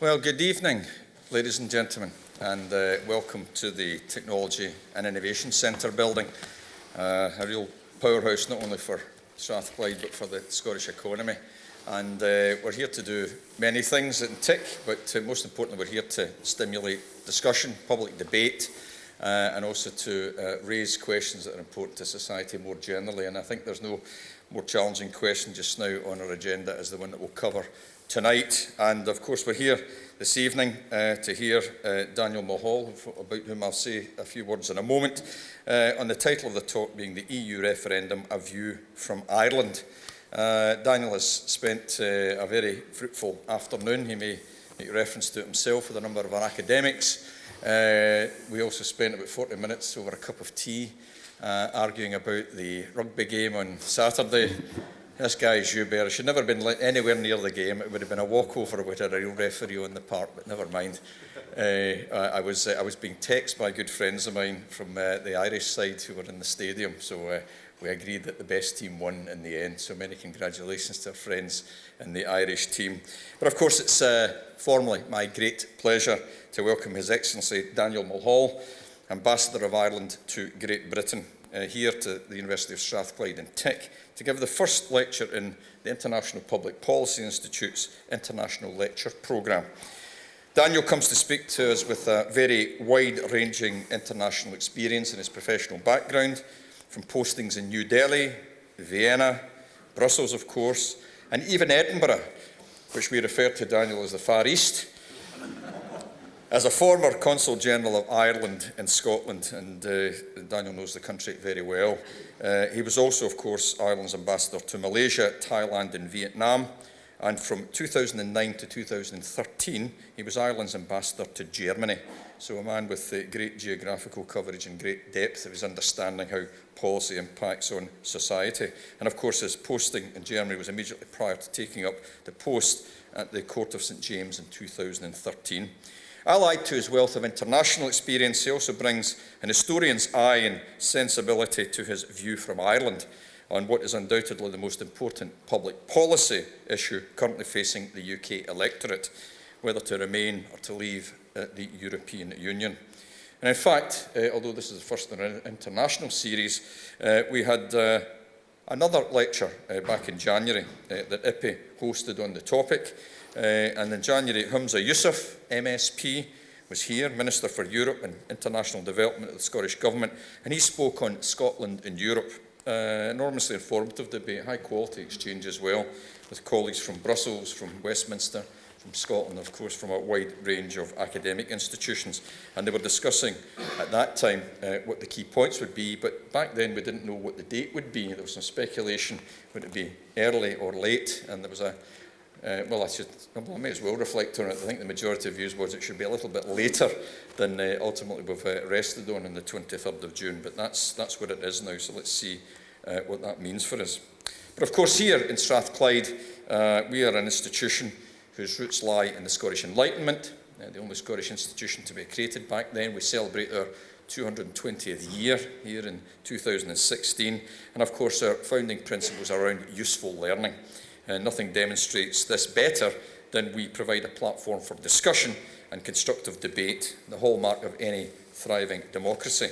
Well, good evening, ladies and gentlemen, and welcome to the Technology and Innovation Centre building, a real powerhouse not only for Strathclyde but for the Scottish economy. And we're here to do many things at TIC, but most importantly we're here to stimulate discussion, public debate, and also to raise questions that are important to society more generally. And I think there's no more challenging question just now on our agenda as the one that we'll cover tonight. And of course we're here this evening to hear Daniel Mulhall, about whom I'll say a few words in a moment, on the title of the talk being the EU referendum, A View from Ireland. Daniel has spent a very fruitful afternoon. He may make reference to it himself with a number of our academics. We also spent about 40 minutes over a cup of tea arguing about the rugby game on Saturday. This guy, Joubert, should never have been anywhere near the game. It would have been a walkover with a real referee on the park, but never mind. I was being texted by good friends of mine from the Irish side who were in the stadium, so we agreed that the best team won in the end. So many congratulations to our friends in the Irish team. But of course, it's formally my great pleasure to welcome His Excellency Daniel Mulhall, Ambassador of Ireland to Great Britain, here to the University of Strathclyde in TIC, to give the first lecture in the International Public Policy Institute's International Lecture Programme. Daniel comes to speak to us with a very wide-ranging international experience in his professional background, from postings in New Delhi, Vienna, Brussels, of course, and even Edinburgh, which we refer to, Daniel, as the Far East. As a former Consul General of Ireland in Scotland, and Daniel knows the country very well, he was also, of course, Ireland's ambassador to Malaysia, Thailand and Vietnam, and from 2009 to 2013, he was Ireland's ambassador to Germany. So a man with great geographical coverage and great depth of his understanding how policy impacts on society. And of course, his posting in Germany was immediately prior to taking up the post at the Court of St. James in 2013. Allied to his wealth of international experience, he also brings an historian's eye and sensibility to his view from Ireland on what is undoubtedly the most important public policy issue currently facing the UK electorate, whether to remain or to leave the European Union. And in fact, although this is the first in an international series, we had another lecture back in January that IPI hosted on the topic. And in January, Humza Yousaf, MSP, was here, Minister for Europe and International Development of the Scottish Government, and he spoke on Scotland and Europe. Enormously informative debate, high quality exchange as well, with colleagues from Brussels, from Westminster, from Scotland, of course, from a wide range of academic institutions. And they were discussing at that time what the key points would be, but back then we didn't know what the date would be. There was some speculation, would it be early or late, and there was a I may as well reflect on it. I think the majority of views was it should be a little bit later than ultimately we've rested on the 23rd of June, but that's what it is now, so let's see what that means for us. But of course here in Strathclyde, we are an institution whose roots lie in the Scottish Enlightenment, the only Scottish institution to be created back then. We celebrate our 220th year here in 2016, and of course our founding principles are around useful learning. Nothing demonstrates this better than we provide a platform for discussion and constructive debate, the hallmark of any thriving democracy.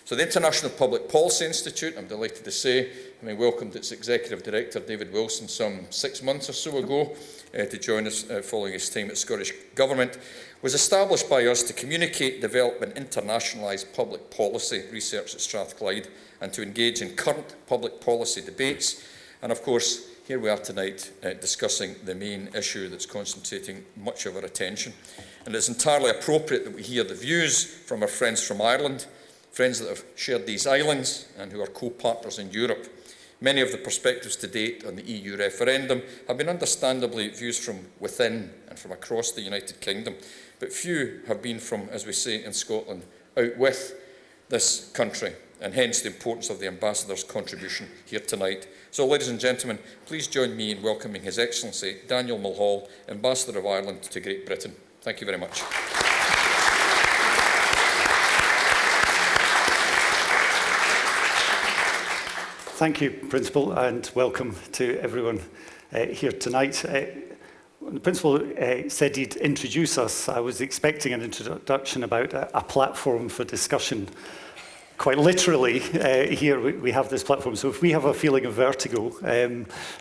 So the International Public Policy Institute, I'm delighted to say, having welcomed its Executive Director, David Wilson, some 6 months or so ago to join us following his time at Scottish Government, was established by us to communicate, develop and internationalise public policy research at Strathclyde and to engage in current public policy debates. And of course, here we are tonight discussing the main issue that's concentrating much of our attention. And it's entirely appropriate that we hear the views from our friends from Ireland, friends that have shared these islands and who are co-partners in Europe. Many of the perspectives to date on the EU referendum have been understandably views from within and from across the United Kingdom, but few have been from, as we say in Scotland, out with this country, and hence the importance of the Ambassador's contribution here tonight. So, ladies and gentlemen, please join me in welcoming His Excellency Daniel Mulhall, Ambassador of Ireland to Great Britain. Thank you very much. Thank you, Principal, and welcome to everyone here tonight. when the principal said he'd introduce us, I was expecting an introduction about a platform for discussion. Quite literally, here we have this platform. So if we have a feeling of vertigo,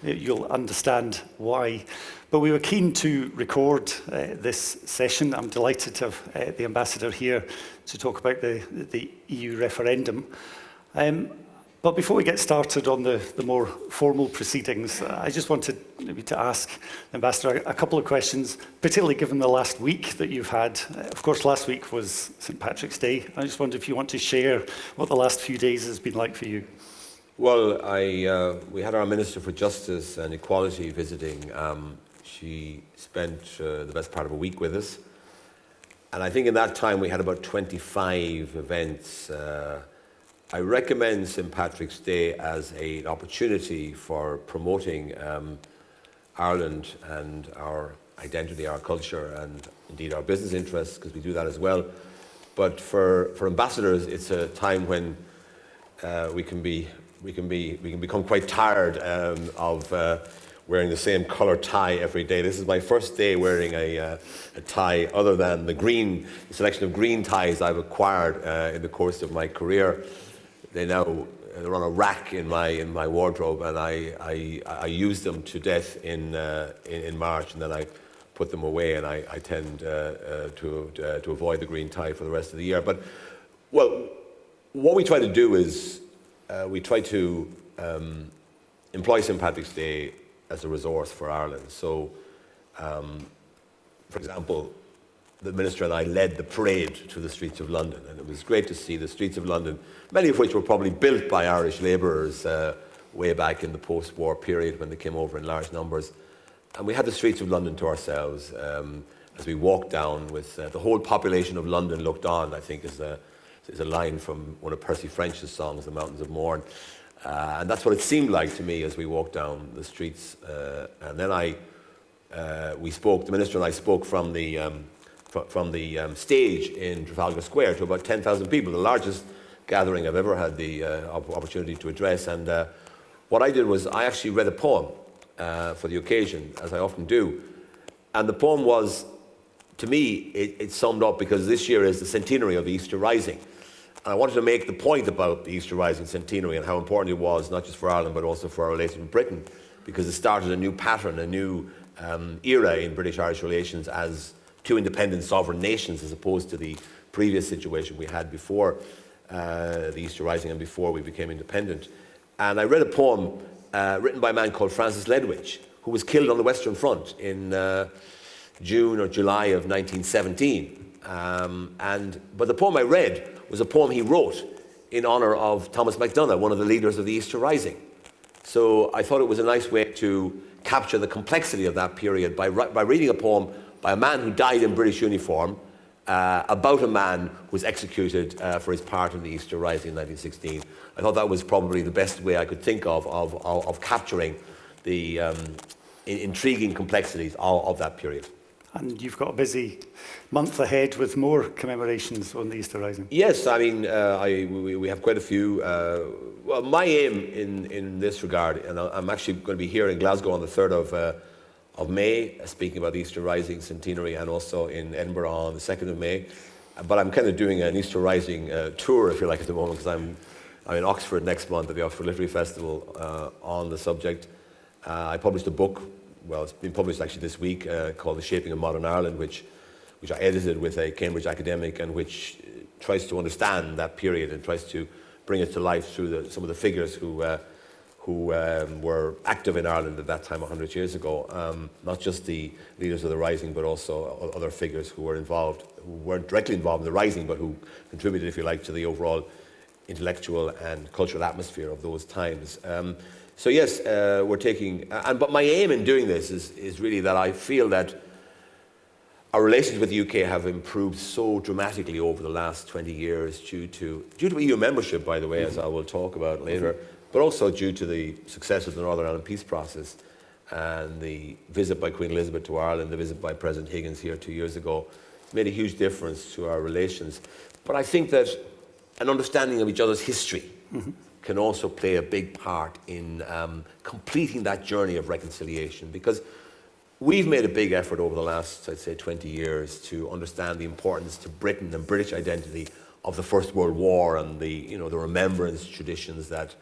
you'll understand why. But we were keen to record this session. I'm delighted to have the ambassador here to talk about the EU referendum. But before we get started on the more formal proceedings, I just wanted maybe to ask the Ambassador a couple of questions, particularly given the last week that you've had. Of course, last week was St. Patrick's Day. I just wondered if you want to share what the last few days has been like for you. Well, we had our Minister for Justice and Equality visiting. She spent the best part of a week with us. And I think in that time we had about 25 events. I recommend St. Patrick's Day as an opportunity for promoting Ireland and our identity, our culture, and indeed our business interests, because we do that as well. But for ambassadors, it's a time when we can become quite tired of wearing the same colour tie every day. This is my first day wearing a tie other than the selection of green ties I've acquired in the course of my career. They're on a rack in my wardrobe, and I use them to death in March, and then I put them away, and I tend to avoid the green tie for the rest of the year. But well, what we try to do is we try to employ St. Patrick's Day as a resource for Ireland. So, for example, the Minister and I led the parade through the streets of London, and it was great to see the streets of London, many of which were probably built by Irish labourers way back in the post-war period when they came over in large numbers. And we had the streets of London to ourselves as we walked down with the whole population of London looked on, I think is a line from one of Percy French's songs, The Mountains of Mourne. And that's what it seemed like to me as we walked down the streets. And then the Minister and I spoke from the stage in Trafalgar Square to about 10,000 people, the largest gathering I've ever had the opportunity to address. And what I did was I actually read a poem for the occasion, as I often do. And the poem was, to me, it summed up, because this year is the centenary of the Easter Rising. And I wanted to make the point about the Easter Rising centenary and how important it was, not just for Ireland, but also for our relations with Britain, because it started a new pattern, a new era in British-Irish relations as two independent sovereign nations, as opposed to the previous situation we had before the Easter Rising and before we became independent. And I read a poem written by a man called Francis Ledwidge, who was killed on the Western Front in June or July of 1917. But the poem I read was a poem he wrote in honour of Thomas MacDonagh, one of the leaders of the Easter Rising. So I thought it was a nice way to capture the complexity of that period by reading a poem by a man who died in British uniform about a man who was executed for his part in the Easter Rising in 1916. I thought that was probably the best way I could think of capturing the intriguing complexities of that period. And you've got a busy month ahead with more commemorations on the Easter Rising. Yes, I mean, we have quite a few. Well, my aim in this regard, and I'm actually going to be here in Glasgow on the 3rd of May, speaking about the Easter Rising centenary, and also in Edinburgh on the 2nd of May. But I'm kind of doing an Easter Rising tour, if you like, at the moment, because I'm in Oxford next month at the Oxford Literary Festival on the subject. I published a book, well, it's been published actually this week, called The Shaping of Modern Ireland, which I edited with a Cambridge academic, and which tries to understand that period and tries to bring it to life through some of the figures who were active in Ireland at that time 100 years ago. Not just the leaders of the Rising, but also other figures who were involved, who weren't directly involved in the Rising, but who contributed, if you like, to the overall intellectual and cultural atmosphere of those times. So yes, we're taking, but my aim in doing this is really that I feel that our relations with the UK have improved so dramatically over the last 20 years due to EU membership, by the way, as I will talk about later, but also due to the success of the Northern Ireland peace process and the visit by Queen Elizabeth to Ireland, the visit by President Higgins here 2 years ago. It's made a huge difference to our relations. But I think that an understanding of each other's history can also play a big part in completing that journey of reconciliation, because we've made a big effort over the last, I'd say, 20 years to understand the importance to Britain and British identity of the First World War and the remembrance traditions that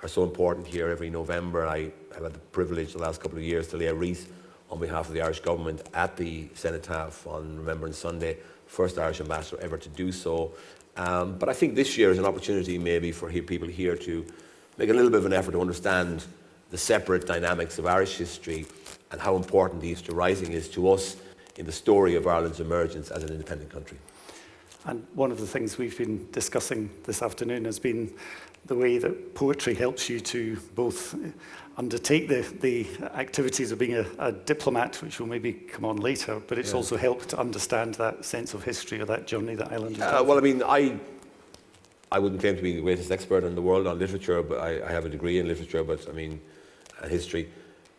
are so important here. Every November, I've had the privilege the last couple of years to lay a wreath on behalf of the Irish government at the Cenotaph on Remembrance Sunday, first Irish ambassador ever to do so. But I think this year is an opportunity maybe for people here to make a little bit of an effort to understand the separate dynamics of Irish history and how important the Easter Rising is to us in the story of Ireland's emergence as an independent country. And one of the things we've been discussing this afternoon has been the way that poetry helps you to both undertake the activities of being a diplomat, which will maybe come on later, but it's also helped to understand that sense of history or that journey that Ireland has. Well, I mean, I wouldn't claim to be the greatest expert in the world on literature, but I have a degree in literature, but I mean, history.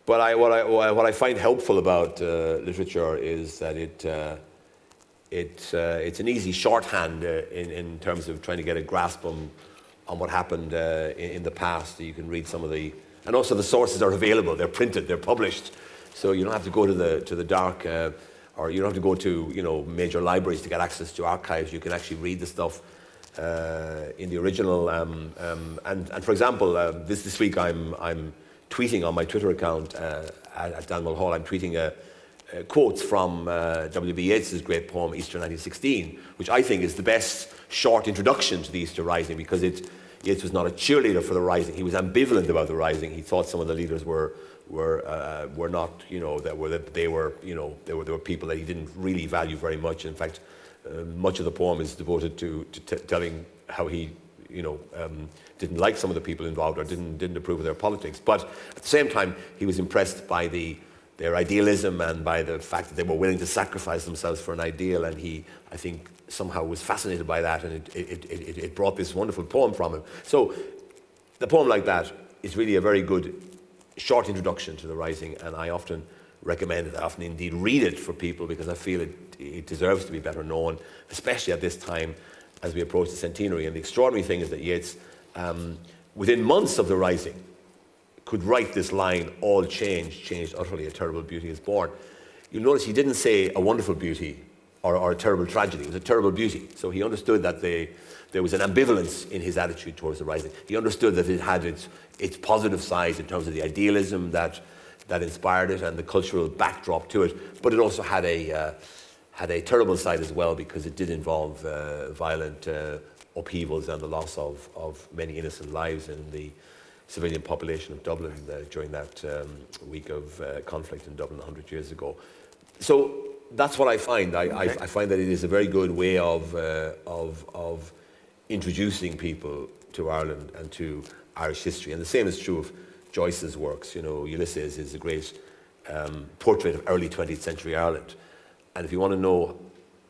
But what I find helpful about literature is that it's an easy shorthand in terms of trying to get a grasp on what happened in the past. You can read some of the, and also the sources are available. They're printed, they're published, so you don't have to go to the dark, or you don't have to go to major libraries to get access to archives. You can actually read the stuff in the original. And for example, this week I'm tweeting on my Twitter account at Dan Mulhall. I'm tweeting quotes from W.B. Yeats's great poem Easter 1916, which I think is the best short introduction to the Easter Rising, because Yeats was not a cheerleader for the Rising. He was ambivalent about the Rising. He thought some of the leaders were not, they were people that he didn't really value very much. In fact, much of the poem is devoted to telling how he didn't like some of the people involved or didn't approve of their politics. But at the same time, he was impressed by their idealism and by the fact that they were willing to sacrifice themselves for an ideal, and he, I think, somehow was fascinated by that, and it brought this wonderful poem from him. So the poem like that is really a very good short introduction to the Rising, and I often recommend it. I often indeed read it for people because I feel it deserves to be better known, especially at this time as we approach the centenary. And the extraordinary thing is that Yeats, within months of the Rising, could write this line, all changed utterly, a terrible beauty is born. You'll notice he didn't say a wonderful beauty or a terrible tragedy. It was a terrible beauty. So he understood that there was an ambivalence in his attitude towards the Rising. He understood that it had its positive sides in terms of the idealism that inspired it and the cultural backdrop to it, but it also had a terrible side as well, because it did involve violent upheavals and the loss of many innocent lives in the civilian population of Dublin during that week of conflict in Dublin 100 years ago. So that's what I find. I find that it is a very good way of introducing people to Ireland and to Irish history. And the same is true of Joyce's works. Ulysses is a great portrait of early 20th century Ireland. And if you want to know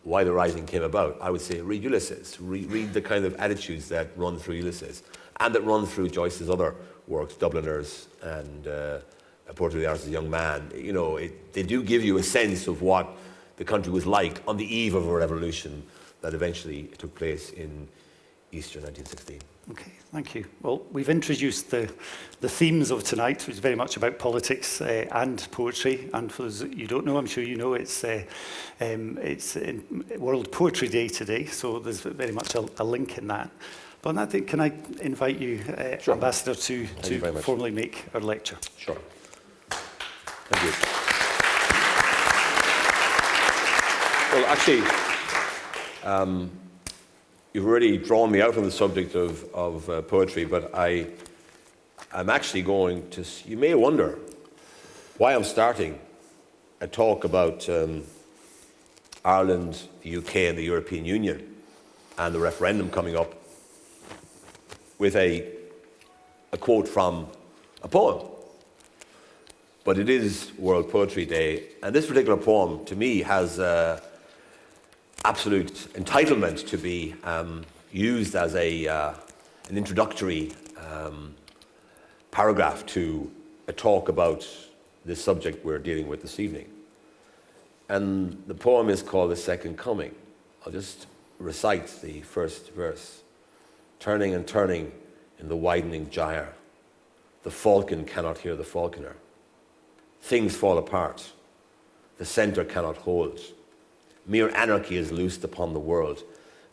why the Rising came about, I would say read Ulysses. Read the kind of attitudes that run through Ulysses and that run through Joyce's other works, Dubliners and A Portrait of the Artist as a Young Man. They do give you a sense of what the country was like on the eve of a revolution that eventually took place in Easter 1916. Okay, thank you. Well, we've introduced the themes of tonight, which is very much about politics and poetry. And for those you don't know, I'm sure you know, it's World Poetry Day today, so there's very much a link in that. But on that thing, can I invite you, Sure. Ambassador, to formally make our lecture? Sure. Thank you. Well, actually, you've already drawn me out on the subject of poetry, but I'm actually going to... You may wonder why I'm starting a talk about Ireland, the UK and the European Union and the referendum coming up with a quote from a poem. But it is World Poetry Day, and this particular poem, to me, has absolute entitlement to be used as an introductory paragraph to a talk about this subject we're dealing with this evening. And the poem is called The Second Coming. I'll just recite the first verse. Turning and turning in the widening gyre, the falcon cannot hear the falconer. Things fall apart. the centre cannot hold. Mere anarchy is loosed upon the world,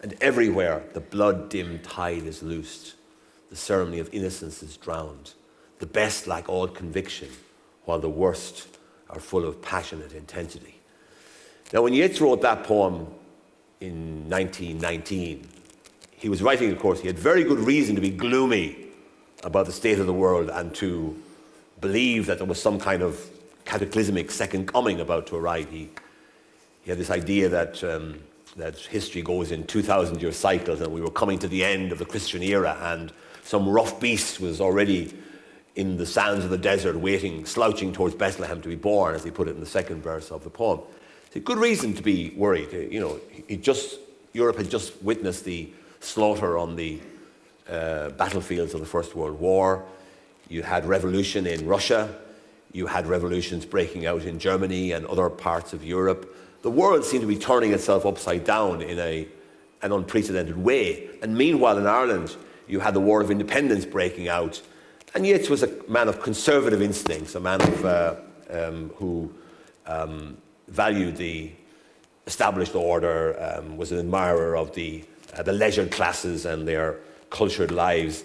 and everywhere the blood-dimmed tide is loosed. The ceremony of innocence is drowned. The best lack all conviction, while the worst are full of passionate intensity. Now, when Yeats wrote that poem in 1919, he was writing, of course, he had very good reason to be gloomy about the state of the world and to believe that there was some kind of cataclysmic second coming about to arrive. He had this idea that history goes in 2,000-year cycles and we were coming to the end of the Christian era and some rough beast was already in the sands of the desert waiting, slouching towards Bethlehem to be born, as he put it in the second verse of the poem. It's a good reason to be worried. You know, Europe had just witnessed the slaughter on the battlefields of the First World War. You had revolution in Russia. You had revolutions breaking out in Germany and other parts of Europe. The world seemed to be turning itself upside down in an unprecedented way. And meanwhile in Ireland, you had the War of Independence breaking out. And Yeats was a man of conservative instincts, a man who valued the established order, was an admirer of the leisured classes and their cultured lives.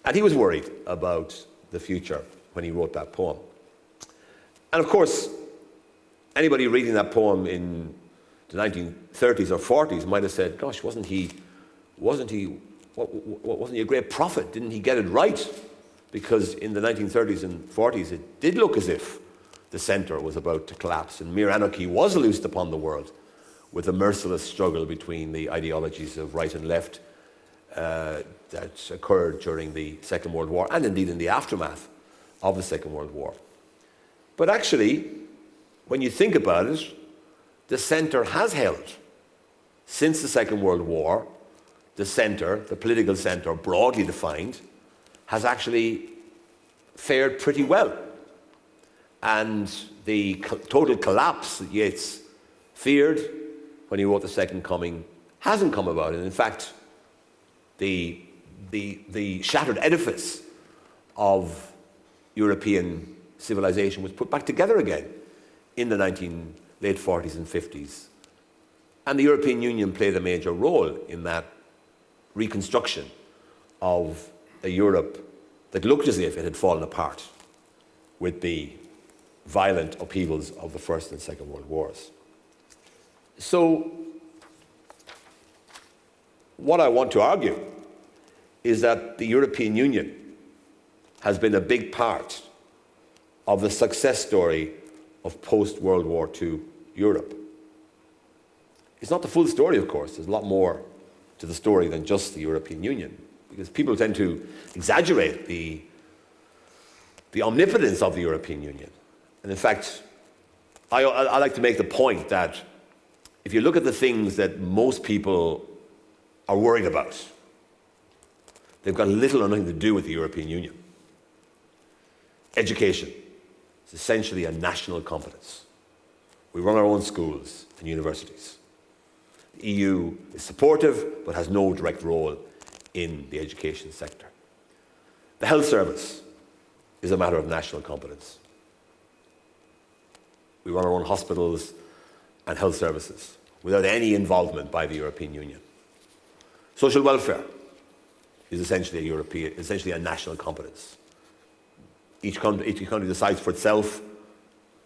And he was worried about the future when he wrote that poem. And of course, anybody reading that poem in the 1930s or 40s might have said, gosh, wasn't he a great prophet? Didn't he get it right? Because in the 1930s and 40s, it did look as if the centre was about to collapse and mere anarchy was loosed upon the world with a merciless struggle between the ideologies of right and left that occurred during the Second World War and indeed in the aftermath of the Second World War. But actually, when you think about it, the centre has held. Since the Second World War, the centre, the political centre broadly defined, has actually fared pretty well. And the total collapse that Yeats feared when he wrote The Second Coming hasn't come about. And in fact, the shattered edifice of European civilization was put back together again in the late 40s and 50s. And the European Union played a major role in that reconstruction of a Europe that looked as if it had fallen apart with the violent upheavals of the First and Second World Wars. So, what I want to argue is that the European Union has been a big part of the success story of post-World War II Europe. It's not the full story, of course. There's a lot more to the story than just the European Union, because people tend to exaggerate the omnipotence of the European Union. And in fact, I like to make the point that if you look at the things that most people are worried about, they've got little or nothing to do with the European Union. Education is essentially a national competence. We run our own schools and universities. The EU is supportive but has no direct role in the education sector. The health service is a matter of national competence. We run our own hospitals and health services without any involvement by the European Union. Social welfare is essentially a national competence. Each country decides for itself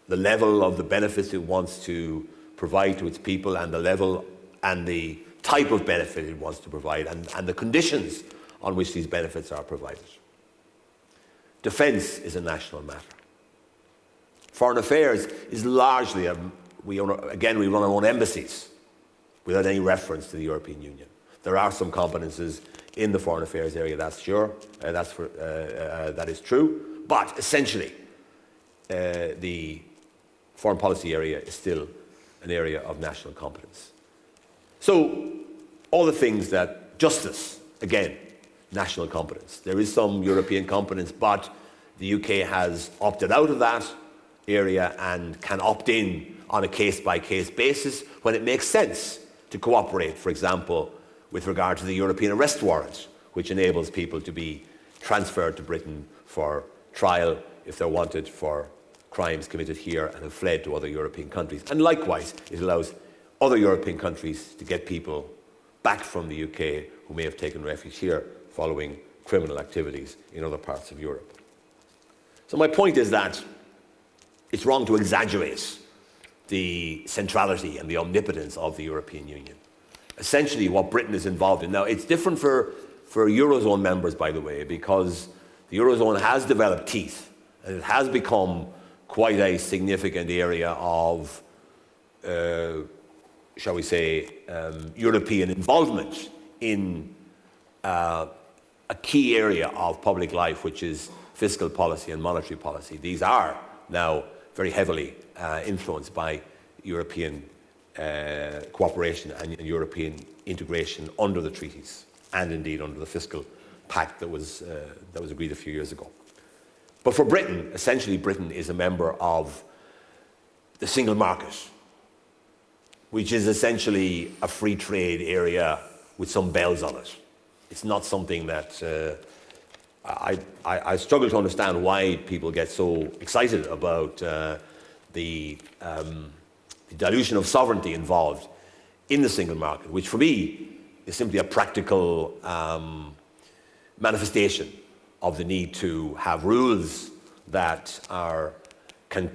the level of the benefits it wants to provide to its people and the level and the type of benefit it wants to provide and the conditions on which these benefits are provided. Defence is a national matter. Foreign affairs is largely, we run our own embassies without any reference to the European Union. There are some competences in the foreign affairs area, that's sure, that is true, but essentially the foreign policy area is still an area of national competence. So all the things that justice, again, national competence. There is some European competence, but the UK has opted out of that area and can opt in on a case-by-case basis when it makes sense to cooperate, for example, with regard to the European arrest warrant, which enables people to be transferred to Britain for trial if they're wanted for crimes committed here and have fled to other European countries. And likewise, it allows other European countries to get people back from the UK who may have taken refuge here following criminal activities in other parts of Europe. So my point is that it's wrong to exaggerate the centrality and the omnipotence of the European Union. Essentially, what Britain is involved in. Now, it's different for Eurozone members, by the way, because the Eurozone has developed teeth, and it has become quite a significant area of, shall we say, European involvement in a key area of public life, which is fiscal policy and monetary policy. These are now very heavily influenced by European cooperation and European integration under the treaties, and indeed under the fiscal pact that was agreed a few years ago. But for Britain, essentially Britain is a member of the single market, which is essentially a free trade area with some bells on it. It's not something that I struggle to understand why people get so excited about the dilution of sovereignty involved in the single market, which for me is simply a practical manifestation of the need to have rules that can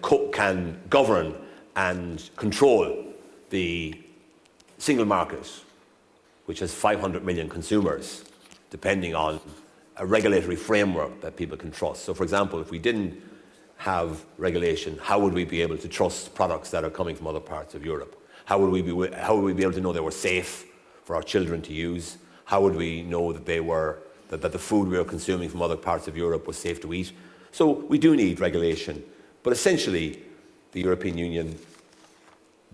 govern and control the single market, which has 500 million consumers, depending on a regulatory framework that people can trust. So, for example, if we didn't have regulation, how would we be able to trust products that are coming from other parts of Europe? How would we be able to know they were safe for our children to use? How would we know that that the food we were consuming from other parts of Europe was safe to eat? So we do need regulation. But essentially, the European Union,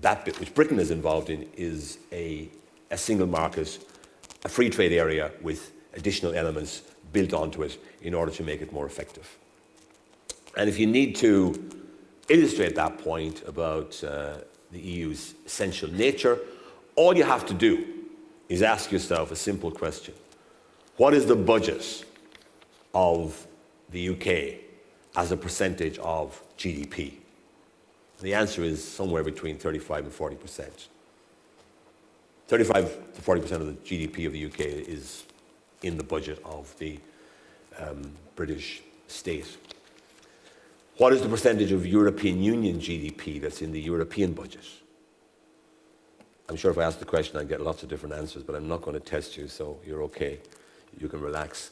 that bit which Britain is involved in, is a single market, a free trade area with additional elements built onto it in order to make it more effective. And if you need to illustrate that point about the EU's essential nature, all you have to do is ask yourself a simple question. What is the budget of the UK as a percentage of GDP? The answer is somewhere between 35 and 40%. 35 to 40% of the GDP of the UK is in the budget of the British state. What is the percentage of European Union GDP that's in the European budget? I'm sure if I ask the question, I'd get lots of different answers, but I'm not going to test you, so you're okay. You can relax.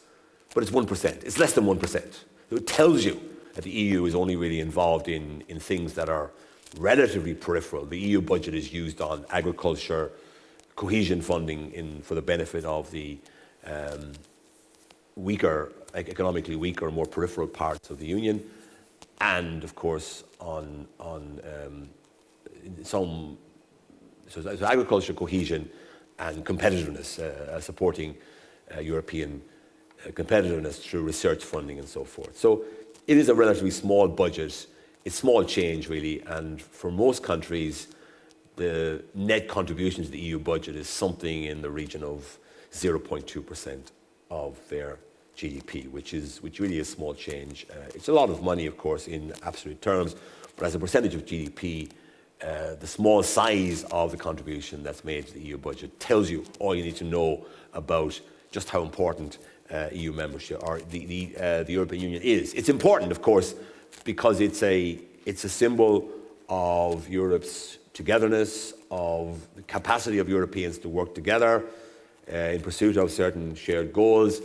But it's 1%. It's less than 1%. It tells you that the EU is only really involved in things that are relatively peripheral. The EU budget is used on agriculture, cohesion funding for the benefit of the economically weaker, more peripheral parts of the Union, and of course on some agriculture, cohesion, and competitiveness, supporting European competitiveness through research funding and so forth. So it is a relatively small budget. It's small change, really, and for most countries, the net contribution to the EU budget is something in the region of 0.2% of their GDP, which really is small change. It's a lot of money, of course, in absolute terms, but as a percentage of GDP, the small size of the contribution that's made to the EU budget tells you all you need to know about just how important EU membership or the European Union is. It's important, of course, because it's a symbol of Europe's togetherness, of the capacity of Europeans to work together in pursuit of certain shared goals,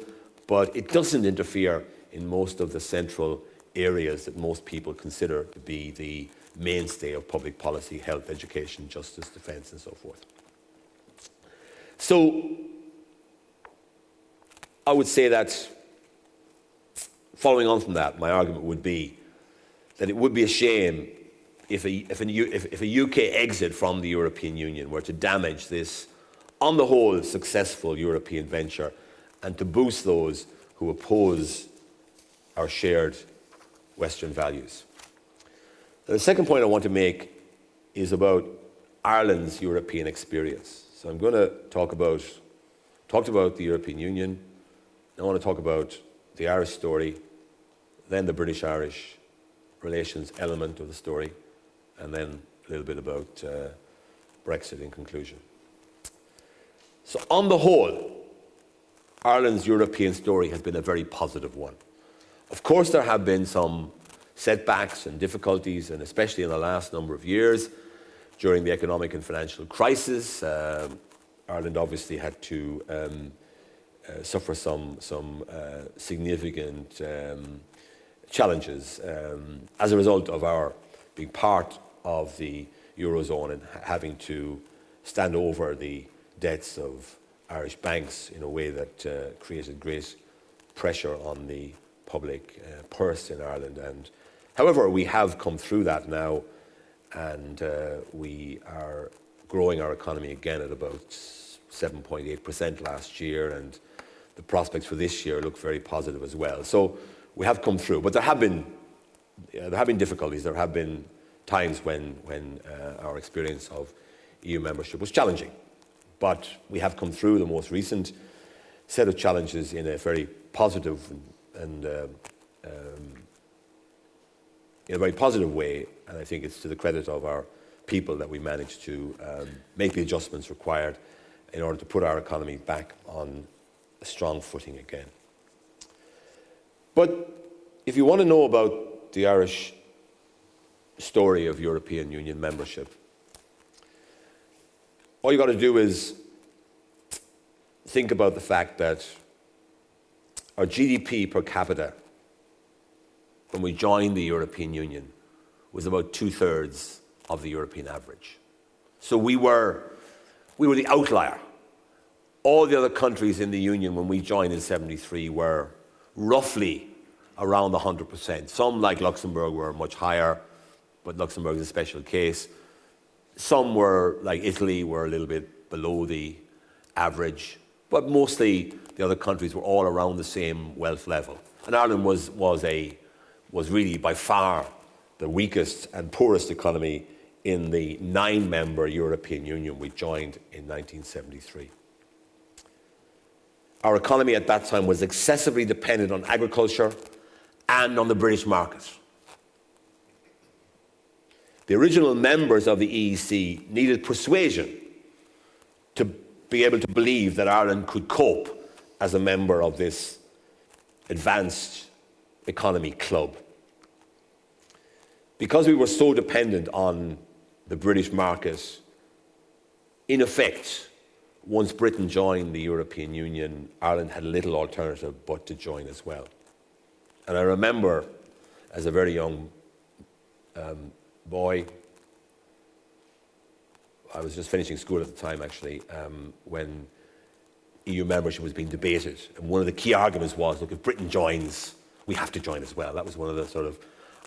but it doesn't interfere in most of the central areas that most people consider to be the mainstay of public policy: health, education, justice, defence, and so forth. So I would say that, following on from that, my argument would be that it would be a shame if a UK exit from the European Union were to damage this, on the whole, successful European venture, and to boost those who oppose our shared Western values. The second point I want to make is about Ireland's European experience. So I'm going to talked about the European Union. I want to talk about the Irish story, then the British Irish, relations element of the story, and then a little bit about Brexit in conclusion. So on the whole, Ireland's European story has been a very positive one. Of course, there have been some setbacks and difficulties, and especially in the last number of years, during the economic and financial crisis, Ireland obviously had to suffer some significant challenges as a result of our being part of the Eurozone and having to stand over the debts of Irish banks in a way that created great pressure on the public purse in Ireland. And however, we have come through that now, and we are growing our economy again at about 7.8% last year, and the prospects for this year look very positive as well. So we have come through, but there have been difficulties. There have been times when our experience of EU membership was challenging, but we have come through the most recent set of challenges in a very positive and in a very positive way, and I think it's to the credit of our people that we managed to make the adjustments required in order to put our economy back on a strong footing again. But if you want to know about the Irish story of European Union membership, all you got to do is think about the fact that our GDP per capita when we joined the European Union was about 2/3 of the European average. So we were the outlier. All the other countries in the Union when we joined in 73 were roughly around 100%. Some, like Luxembourg, were much higher, but Luxembourg is a special case. Some were, like Italy, were a little bit below the average, but mostly the other countries were all around the same wealth level. And Ireland was really by far the weakest and poorest economy in the 9-member European Union we joined in 1973. Our economy at that time was excessively dependent on agriculture and on the British market. The original members of the EEC needed persuasion to be able to believe that Ireland could cope as a member of this advanced economy club. Because we were so dependent on the British market, in effect, once Britain joined the European Union, Ireland had little alternative but to join as well. And I remember, as a very young boy, I was just finishing school at the time actually, when EU membership was being debated. And one of the key arguments was, look, if Britain joins, we have to join as well. That was one of the sort of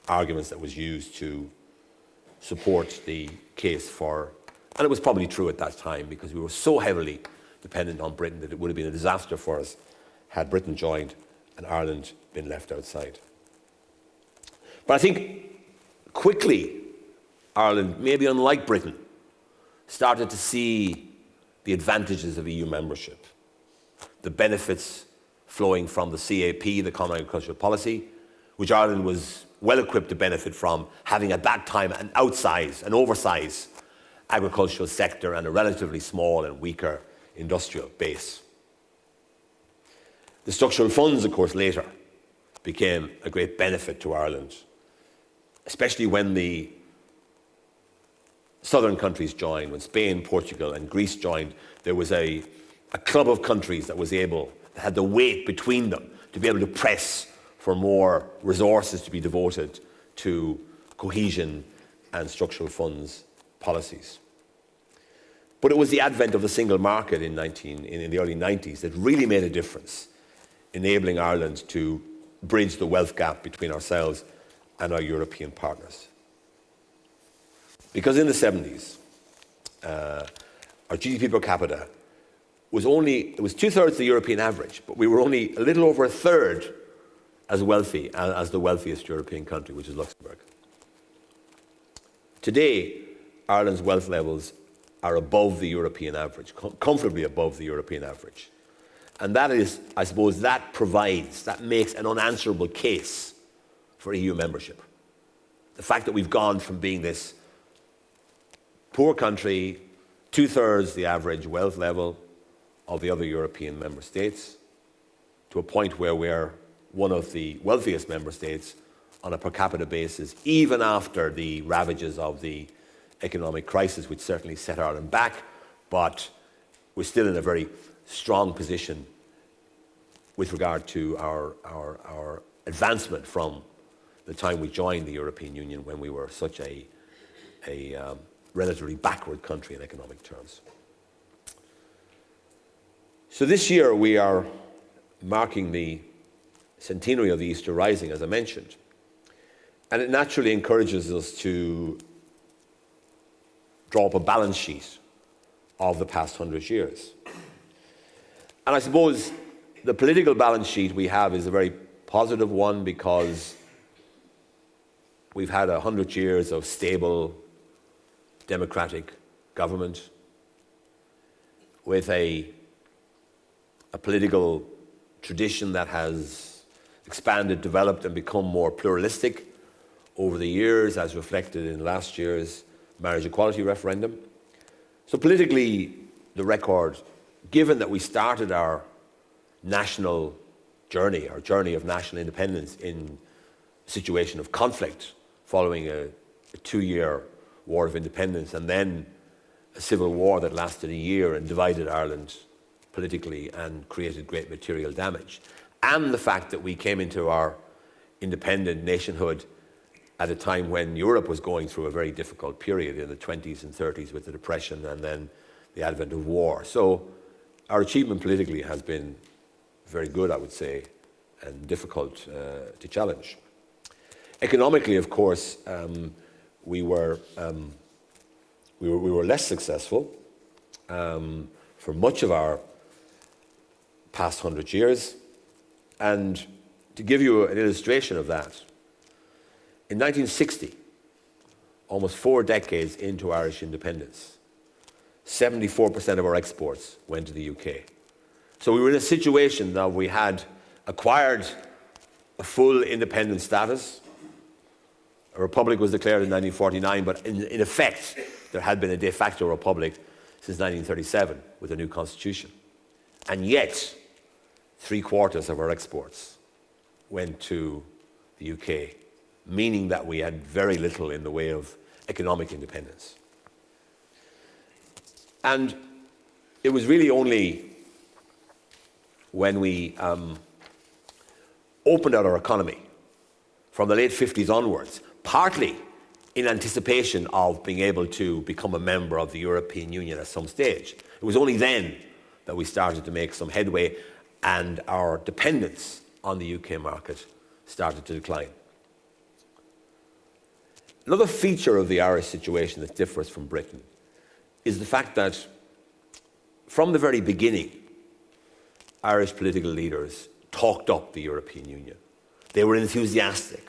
arguments that was used to support the case for, and it was probably true at that time because we were so heavily dependent on Britain that it would have been a disaster for us had Britain joined and Ireland been left outside. But I think quickly Ireland, maybe unlike Britain, started to see the advantages of EU membership, the benefits flowing from the CAP, the Common Agricultural Policy, which Ireland was well equipped to benefit from, having at that time an oversized agricultural sector and a relatively small and weaker industrial base. The structural funds, of course, later became a great benefit to Ireland, especially when the southern countries joined, when Spain, Portugal and Greece joined. There was a club of countries that had the weight between them to be able to press for more resources to be devoted to cohesion and structural funds policies. But it was the advent of the single market in the early 90s that really made a difference, enabling Ireland to bridge the wealth gap between ourselves and our European partners. Because in the 70s, our GDP per capita was 2/3 the European average, but we were only a little over 1/3 as wealthy as the wealthiest European country, which is Luxembourg. Today, Ireland's wealth levels are above the European average, comfortably above the European average. And that is, I suppose, that makes an unanswerable case for EU membership. the fact that we've gone from being this poor country, 2/3 the average wealth level of the other European member states, to a point where we're one of the wealthiest member states on a per capita basis, even after the ravages of the economic crisis, which certainly set Ireland back, but we're still in a very strong position with regard to our advancement from the time we joined the European Union, when we were such a relatively backward country in economic terms. So this year we are marking the centenary of the Easter Rising, as I mentioned, and it naturally encourages us to draw up a balance sheet of the past 100 years. And I suppose the political balance sheet we have is a very positive one, because we've had 100 years of stable democratic government with a political tradition that has expanded, developed, and become more pluralistic over the years, as reflected in last year's marriage equality referendum. So politically, the record, given that we started our national journey, our journey of national independence, in a situation of conflict following a 2-year war of independence, and then a civil war that lasted a year and divided Ireland politically and created great material damage, and the fact that we came into our independent nationhood at a time when Europe was going through a very difficult period in the 20s and 30s with the Depression and then the advent of war. So our achievement politically has been very good, I would say, and difficult to challenge. Economically, of course, we were less successful for much of our past 100 years. And to give you an illustration of that, in 1960, almost 4 decades into Irish independence, 74% of our exports went to the UK. So we were in a situation that we had acquired a full independent status. A republic was declared in 1949, but in effect, there had been a de facto republic since 1937 with a new constitution. And yet, 3/4 of our exports went to the UK, meaning that we had very little in the way of economic independence. And it was really only when we opened out our economy from the late 50s onwards, partly in anticipation of being able to become a member of the European Union at some stage. It was only then that we started to make some headway, and our dependence on the UK market started to decline. Another feature of the Irish situation that differs from Britain is the fact that from the very beginning, Irish political leaders talked up the European Union. They were enthusiastic.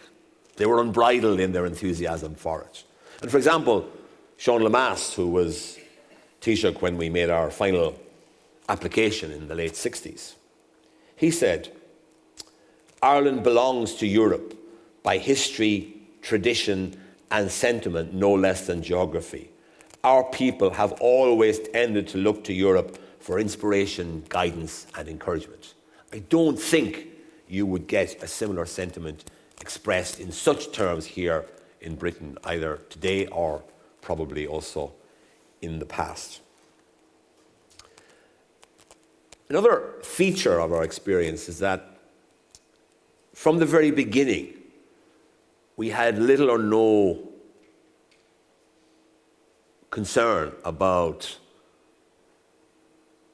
They were unbridled in their enthusiasm for it. And for example, Sean Lemass, who was Taoiseach when we made our final application in the late 60s, he said, "Ireland belongs to Europe by history, tradition, and sentiment, no less than geography. Our people have always tended to look to Europe for inspiration, guidance, and encouragement." I don't think you would get a similar sentiment expressed in such terms here in Britain, either today or probably also in the past. Another feature of our experience is that from the very beginning, we had little or no concern about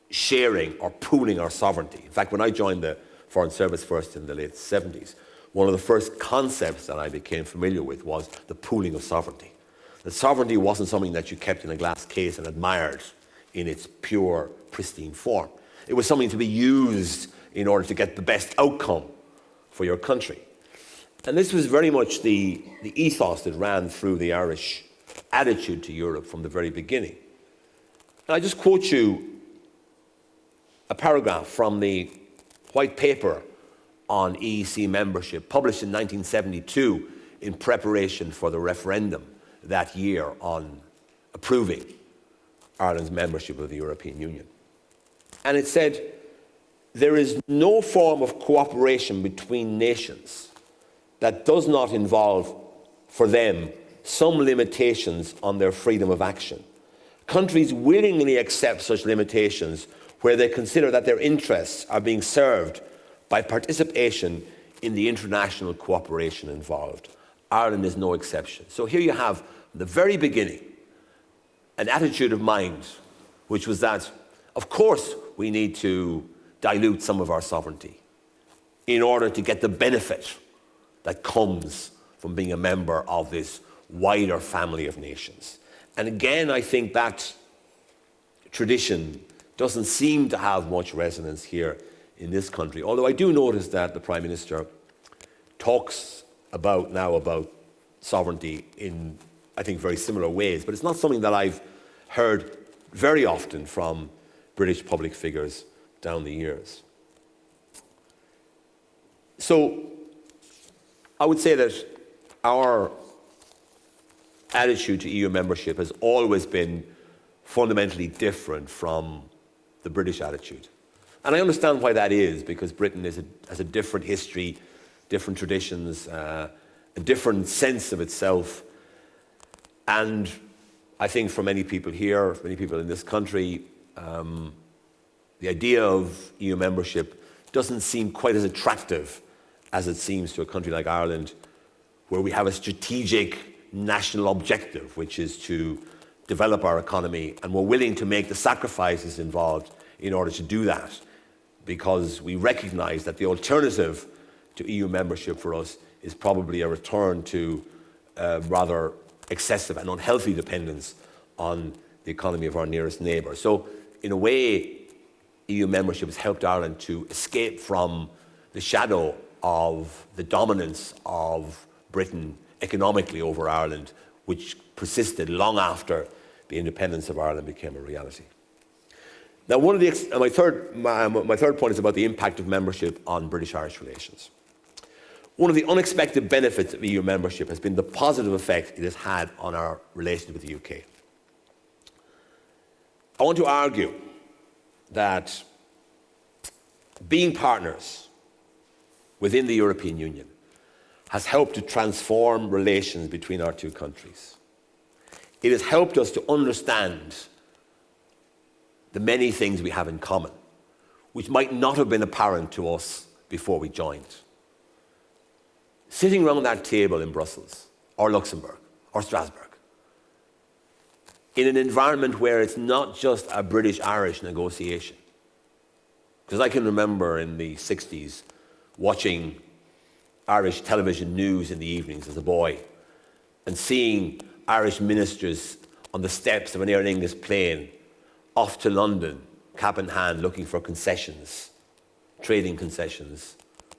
sharing or pooling our sovereignty. In fact, when I joined the Foreign Service first in the late 70s, one of the first concepts that I became familiar with was the pooling of sovereignty. That sovereignty wasn't something that you kept in a glass case and admired in its pure, pristine form. It was something to be used in order to get the best outcome for your country. And this was very much the ethos that ran through the Irish attitude to Europe from the very beginning. And I just quote you a paragraph from the white paper on EEC membership, published in 1972 in preparation for the referendum that year on approving Ireland's membership of the European Union. And it said, there is no form of cooperation between nations that does not involve, for them, some limitations on their freedom of action. Countries willingly accept such limitations where they consider that their interests are being served by participation in the international cooperation involved. Ireland is no exception. So here you have, at the very beginning, an attitude of mind, which was that, of course, we need to dilute some of our sovereignty in order to get the benefit that comes from being a member of this wider family of nations. And again, I think that tradition doesn't seem to have much resonance here in this country, although I do notice that the Prime Minister talks about sovereignty in, I think, very similar ways, but it's not something that I've heard very often from British public figures down the years. So I would say that our attitude to EU membership has always been fundamentally different from the British attitude. And I understand why that is, because Britain has a different history, different traditions, a different sense of itself. And I think for many people here, for many people in this country, the idea of EU membership doesn't seem quite as attractive as it seems to a country like Ireland, where we have a strategic national objective, which is to develop our economy, and we're willing to make the sacrifices involved in order to do that, because we recognise that the alternative to EU membership for us is probably a return to rather excessive and unhealthy dependence on the economy of our nearest neighbour. So, in a way, EU membership has helped Ireland to escape from the shadow of the dominance of Britain economically over Ireland, which persisted long after the independence of Ireland became a reality. Now, my third point is about the impact of membership on British-Irish relations. One of the unexpected benefits of EU membership has been the positive effect it has had on our relations with the UK. I want to argue that being partners within the European Union has helped to transform relations between our two countries. It has helped us to understand the many things we have in common, which might not have been apparent to us before we joined. Sitting around that table in Brussels, or Luxembourg, or Strasbourg, in an environment where it's not just a British-Irish negotiation. Because I can remember in the 60s watching Irish television news in the evenings as a boy and seeing Irish ministers on the steps of an Aer Lingus plane off to London, cap in hand, looking for concessions, trading concessions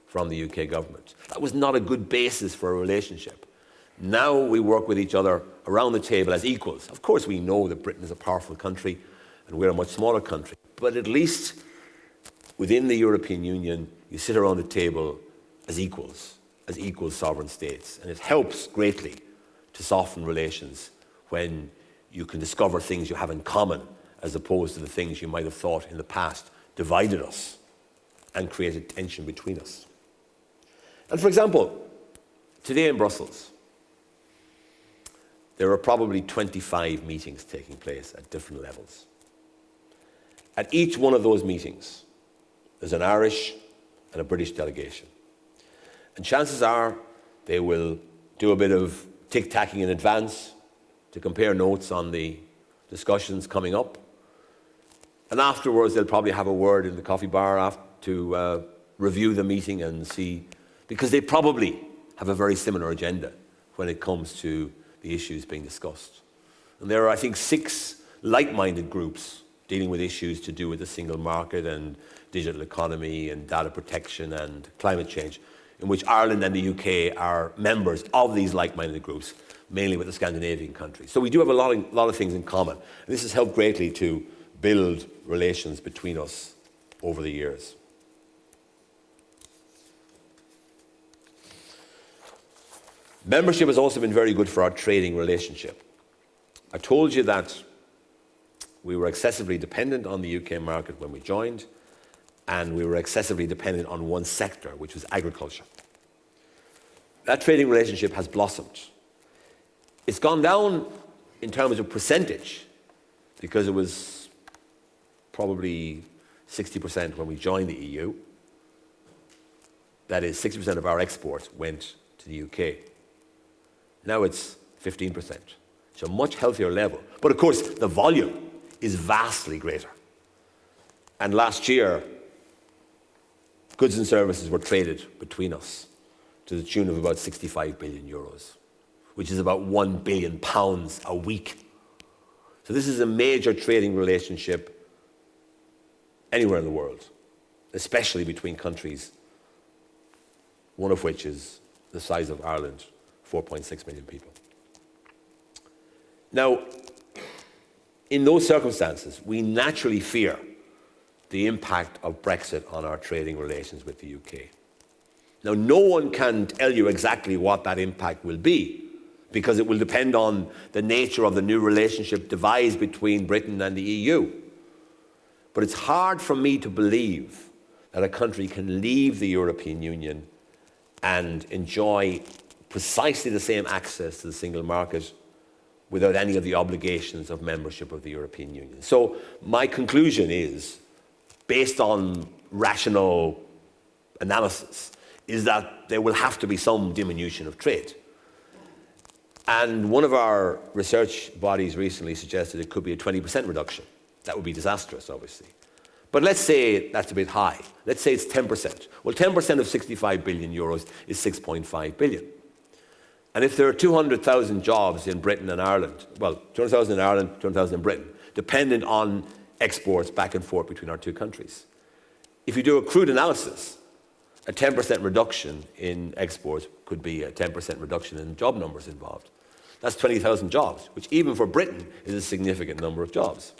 from the UK government. That was not a good basis for a relationship. Now we work with each other around the table as equals. Of course, we know that Britain is a powerful country and we're a much smaller country, but at least within the European Union, you sit around the table as equal sovereign states. And it helps greatly to soften relations when you can discover things you have in common, as opposed to the things you might have thought in the past divided us and created tension between us. And for example, today in Brussels, there are probably 25 meetings taking place at different levels. At each one of those meetings, there's an Irish and a British delegation. And chances are they will do a bit of tic-tacking in advance to compare notes on the discussions coming up. And afterwards, they'll probably have a word in the coffee bar to review the meeting and see, because they probably have a very similar agenda when it comes to the issues being discussed. And there are, I think, 6 like-minded groups dealing with issues to do with the single market and digital economy and data protection and climate change, in which Ireland and the UK are members of these like-minded groups, mainly with the Scandinavian countries. So we do have a lot of things in common. And this has helped greatly to build relations between us over the years. Membership has also been very good for our trading relationship. I told you that we were excessively dependent on the UK market when we joined, and we were excessively dependent on one sector, which was agriculture. That trading relationship has blossomed. It's gone down in terms of percentage, because it was probably 60% when we joined the EU. That is, 60% of our exports went to the UK. Now it's 15%. So a much healthier level. But of course, the volume is vastly greater. And last year, goods and services were traded between us to the tune of about 65 billion euros, which is about 1 billion pounds a week. So this is a major trading relationship anywhere in the world, especially between countries, one of which is the size of Ireland, 4.6 million people. Now, in those circumstances, we naturally fear the impact of Brexit on our trading relations with the UK. Now, no one can tell you exactly what that impact will be, because it will depend on the nature of the new relationship devised between Britain and the EU. But it's hard for me to believe that a country can leave the European Union and enjoy precisely the same access to the single market without any of the obligations of membership of the European Union. So my conclusion is, based on rational analysis, is that there will have to be some diminution of trade. And one of our research bodies recently suggested it could be a 20% reduction. That would be disastrous, obviously. But let's say that's a bit high. Let's say it's 10%. Well, 10% of 65 billion euros is 6.5 billion. And if there are 200,000 jobs in Britain and Ireland, well, 200,000 in Ireland, 200,000 in Britain, dependent on exports back and forth between our two countries. If you do a crude analysis, a 10% reduction in exports could be a 10% reduction in job numbers involved. That's 20,000 jobs, which even for Britain is a significant number of jobs.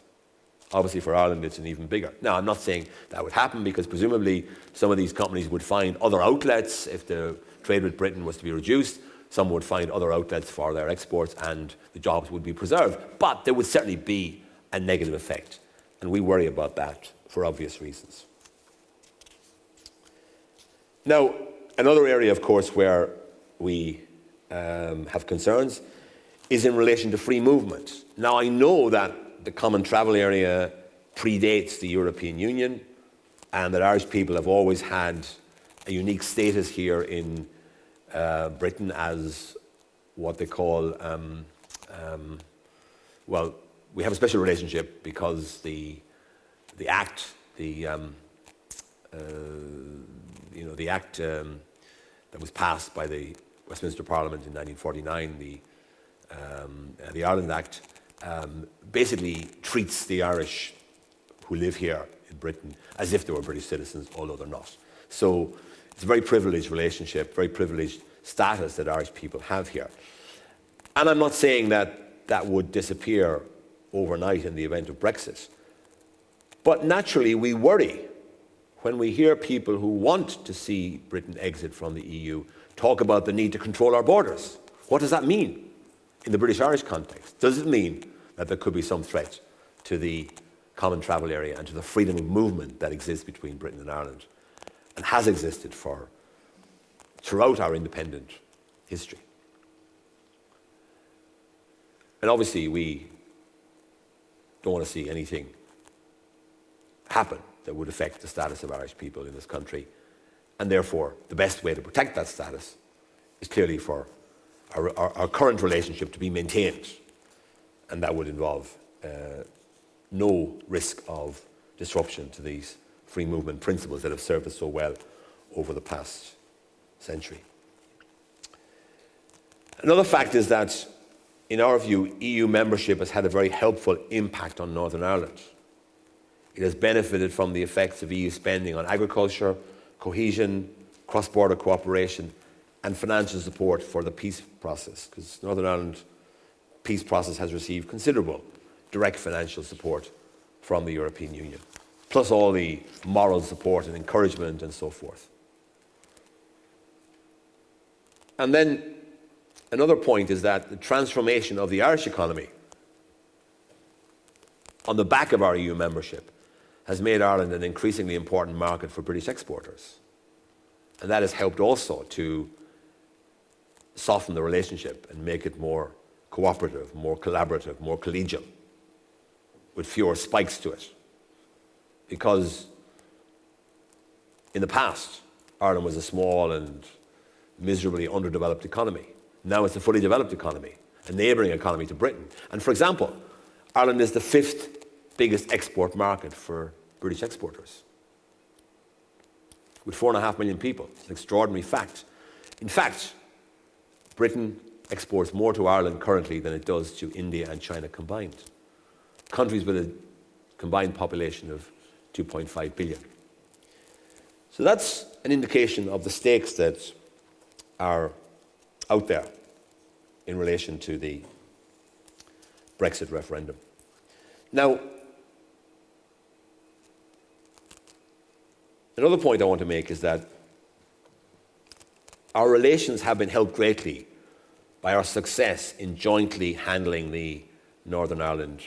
Obviously for Ireland it's an even bigger. Now, I'm not saying that would happen, because presumably some of these companies would find other outlets if the trade with Britain was to be reduced. Some would find other outlets for their exports and the jobs would be preserved. But there would certainly be a negative effect. And we worry about that for obvious reasons. Now, another area, of course, where we have concerns is in relation to free movement. Now, I know that the Common Travel Area predates the European Union, and that Irish people have always had a unique status here in Britain as what they call, well, we have a special relationship because the act, the act that was passed by the Westminster Parliament in 1949, the Ireland Act, basically treats the Irish who live here in Britain as if they were British citizens, although they're not. So it's a very privileged relationship, very privileged status that Irish people have here. And I'm not saying that that would disappear overnight in the event of Brexit. But naturally, we worry when we hear people who want to see Britain exit from the EU talk about the need to control our borders. What does that mean in the British-Irish context? Does it mean that there could be some threat to the Common Travel Area and to the freedom of movement that exists between Britain and Ireland and has existed throughout our independent history? And obviously, we don't want to see anything happen that would affect the status of Irish people in this country. And therefore, the best way to protect that status is clearly for our current relationship to be maintained. And that would involve no risk of disruption to these free movement principles that have served us so well over the past century. Another fact is that, in our view, EU membership has had a very helpful impact on Northern Ireland. It has benefited from the effects of EU spending on agriculture, cohesion, cross-border cooperation, and financial support for the peace process, because Northern Ireland peace process has received considerable direct financial support from the European Union, plus all the moral support and encouragement and so forth. And then another point is that the transformation of the Irish economy on the back of our EU membership has made Ireland an increasingly important market for British exporters. And that has helped also to soften the relationship and make it more cooperative, more collaborative, more collegial, with fewer spikes to it. Because in the past, Ireland was a small and miserably underdeveloped economy. Now it's a fully developed economy, a neighbouring economy to Britain. And for example, Ireland is the 5th biggest export market for British exporters, with 4.5 million people. It's an extraordinary fact. In fact, Britain exports more to Ireland currently than it does to India and China combined. Countries with a combined population of 2.5 billion. So that's an indication of the stakes that are out there in relation to the Brexit referendum. Now, another point I want to make is that our relations have been helped greatly by our success in jointly handling the Northern Ireland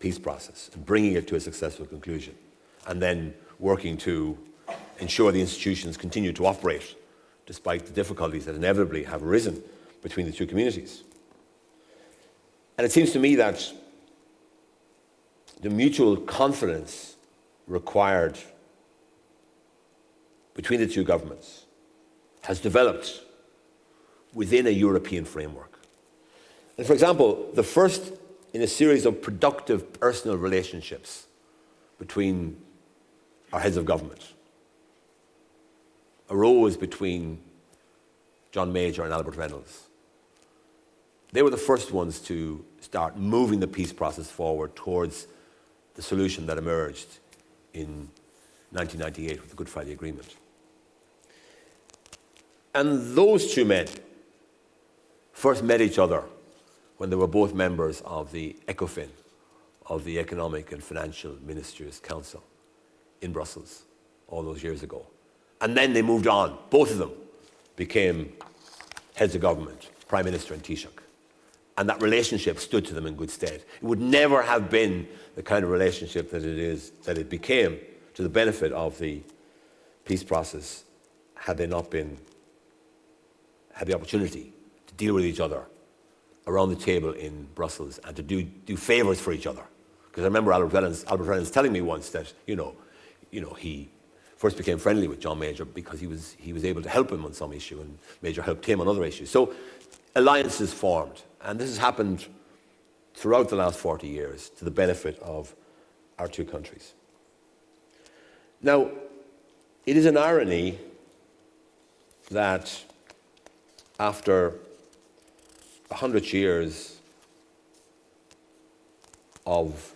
peace process and bringing it to a successful conclusion, and then working to ensure the institutions continue to operate despite the difficulties that inevitably have arisen between the two communities. And it seems to me that the mutual confidence required between the two governments has developed within a European framework. And for example, the first in a series of productive personal relationships between our heads of government arose between John Major and Albert Reynolds. They were the first ones to start moving the peace process forward towards the solution that emerged in 1998 with the Good Friday Agreement. And those two men first met each other when they were both members of the ECOFIN, of the Economic and Financial Ministers' Council in Brussels all those years ago. And then they moved on. Both of them became heads of government, Prime Minister and Taoiseach. And that relationship stood to them in good stead. It would never have been the kind of relationship that it became to the benefit of the peace process had they not had the opportunity to deal with each other around the table in Brussels and to do favours for each other. Because I remember Albert Reynolds telling me once that, he first became friendly with John Major because he was able to help him on some issue, and Major helped him on other issues. So alliances formed, and this has happened throughout the last 40 years to the benefit of our two countries. Now, it is an irony that after 100 years of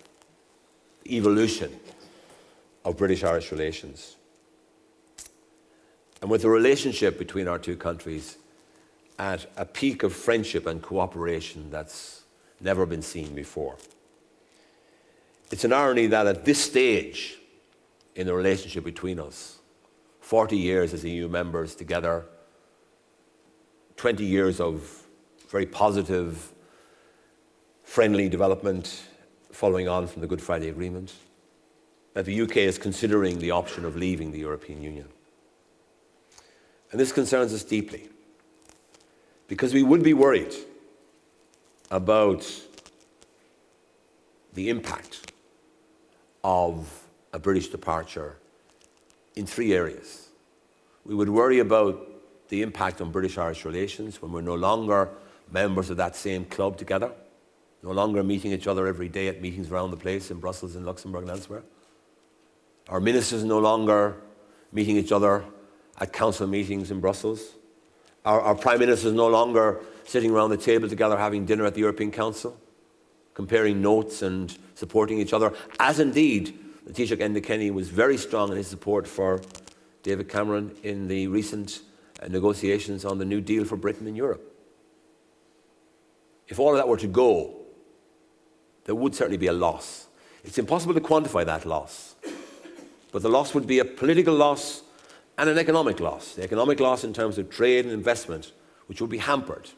evolution of British-Irish relations, and with the relationship between our two countries at a peak of friendship and cooperation that's never been seen before. It's an irony that at this stage in the relationship between us, 40 years as EU members together, 20 years of very positive, friendly development following on from the Good Friday Agreement, that the UK is considering the option of leaving the European Union. And this concerns us deeply, because we would be worried about the impact of a British departure in 3 areas. We would worry about the impact on British-Irish relations when we're no longer members of that same club together, no longer meeting each other every day at meetings around the place in Brussels and Luxembourg and elsewhere. Our ministers no longer meeting each other at council meetings in Brussels. Our prime ministers no longer sitting around the table together having dinner at the European Council, comparing notes and supporting each other, as indeed the Taoiseach Enda Kenny was very strong in his support for David Cameron in the recent negotiations on the New Deal for Britain in Europe. If all of that were to go, there would certainly be a loss. It's impossible to quantify that loss, but the loss would be a political loss and an economic loss. The economic loss in terms of trade and investment, which would be hampered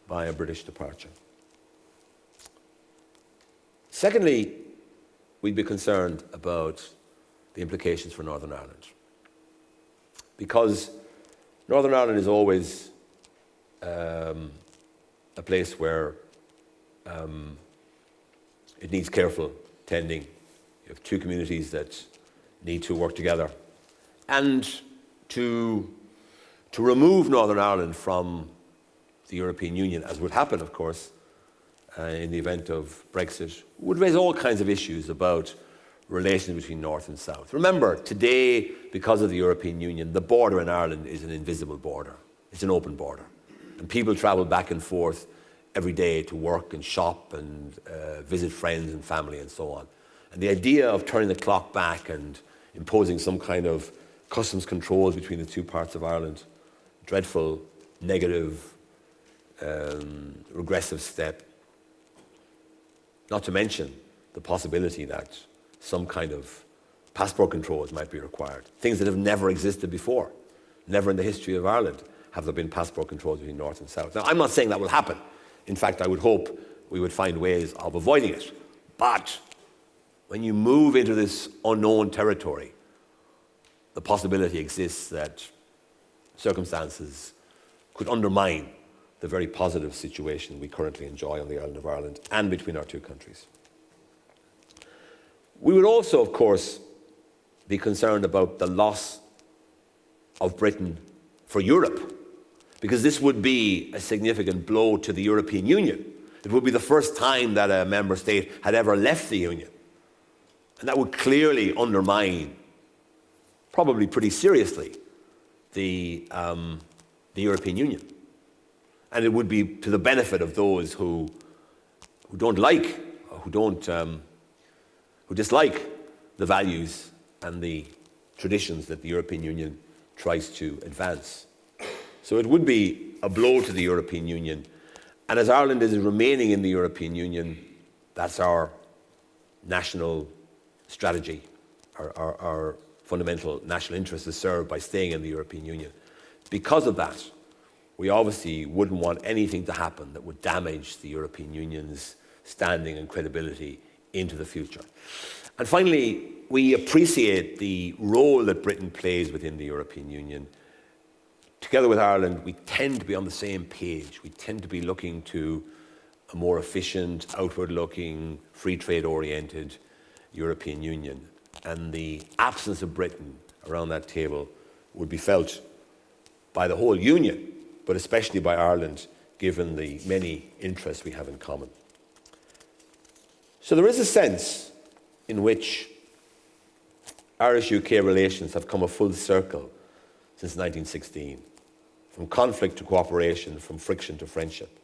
by a British departure. Secondly, we'd be concerned about the implications for Northern Ireland, because Northern Ireland is always a place where it needs careful tending. You have two communities that need to work together. And to remove Northern Ireland from the European Union, as would happen, of course, in the event of Brexit, would raise all kinds of issues about relations between North and South. Remember, today, because of the European Union, the border in Ireland is an invisible border. It's an open border. And people travel back and forth every day to work and shop and visit friends and family and so on. And the idea of turning the clock back and imposing some kind of customs controls between the two parts of Ireland, dreadful, negative, regressive step. Not to mention the possibility that some kind of passport controls might be required. Things that have never existed before. Never in the history of Ireland have there been passport controls between North and South. Now, I'm not saying that will happen. In fact, I would hope we would find ways of avoiding it. But when you move into this unknown territory, the possibility exists that circumstances could undermine the very positive situation we currently enjoy on the island of Ireland and between our two countries. We would also, of course, be concerned about the loss of Britain for Europe, because this would be a significant blow to the European Union. It would be the first time that a member state had ever left the Union. And that would clearly undermine, probably pretty seriously, the European Union. And it would be to the benefit of those who don't like, or who dislike the values and the traditions that the European Union tries to advance. So it would be a blow to the European Union. And as Ireland is remaining in the European Union, that's our national strategy. Our fundamental national interest is served by staying in the European Union. Because of that, we obviously wouldn't want anything to happen that would damage the European Union's standing and credibility into the future. And finally, we appreciate the role that Britain plays within the European Union. Together with Ireland, we tend to be on the same page. We tend to be looking to a more efficient, outward-looking, free trade-oriented European Union. And the absence of Britain around that table would be felt by the whole Union, but especially by Ireland, given the many interests we have in common. So there is a sense in which Irish-UK relations have come a full circle since 1916, from conflict to cooperation, from friction to friendship.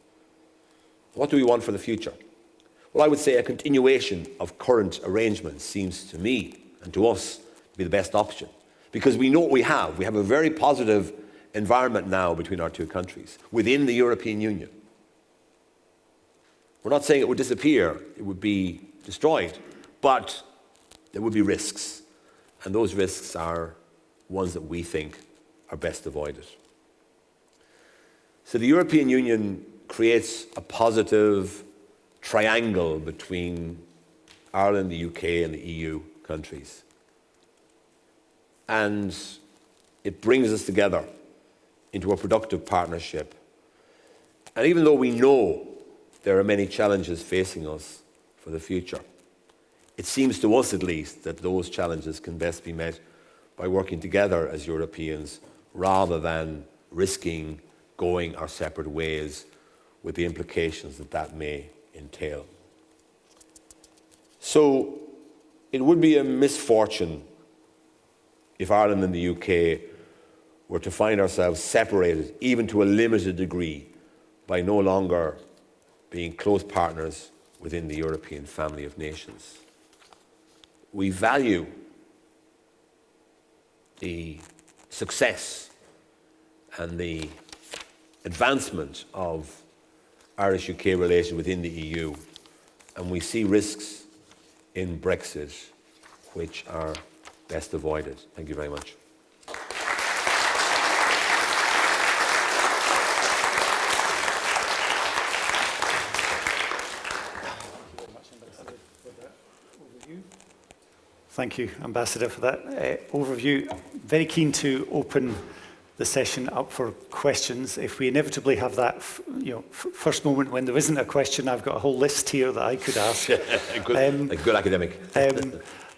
What do we want for the future? Well, I would say a continuation of current arrangements seems to me and to us to be the best option, because we know what we have. We have a very positive environment now between our two countries, within the European Union. We're not saying it would disappear, it would be destroyed, but there would be risks, and those risks are ones that we think are best avoided. So the European Union creates a positive triangle between Ireland, the UK, and the EU countries. And it brings us together into a productive partnership. And even though we know there are many challenges facing us for the future, it seems to us at least that those challenges can best be met by working together as Europeans rather than risking going our separate ways with the implications that that may entail. So it would be a misfortune if Ireland and the UK were to find ourselves separated, even to a limited degree, by no longer being close partners within the European family of nations. We value the success and the advancement of Irish-UK relations within the EU, and we see risks in Brexit which are best avoided. Thank you very much. Thank you, Ambassador, for that overview. Very keen to open the session up for questions. If we inevitably have that first moment when there isn't a question, I've got a whole list here that I could ask. A good academic.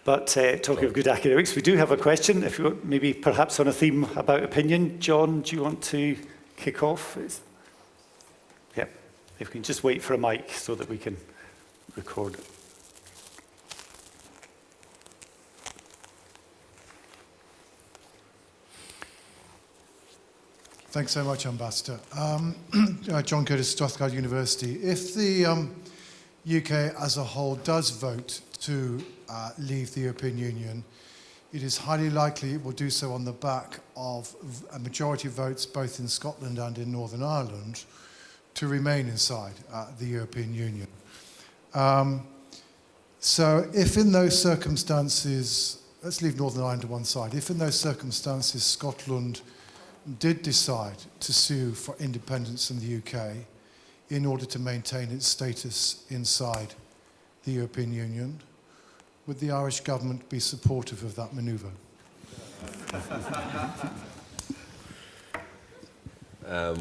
But talking of good academics, we do have a question, if you want, maybe perhaps on a theme about opinion. John, do you want to kick off? Yeah, if we can just wait for a mic so that we can record it. Thanks so much, Ambassador. John Curtis, Strathclyde University. If the UK as a whole does vote to leave the European Union, it is highly likely it will do so on the back of a majority of votes both in Scotland and in Northern Ireland to remain inside the European Union. So if in those circumstances, let's leave Northern Ireland to one side, if in those circumstances Scotland did decide to sue for independence from the UK in order to maintain its status inside the European Union, would the Irish government be supportive of that manoeuvre?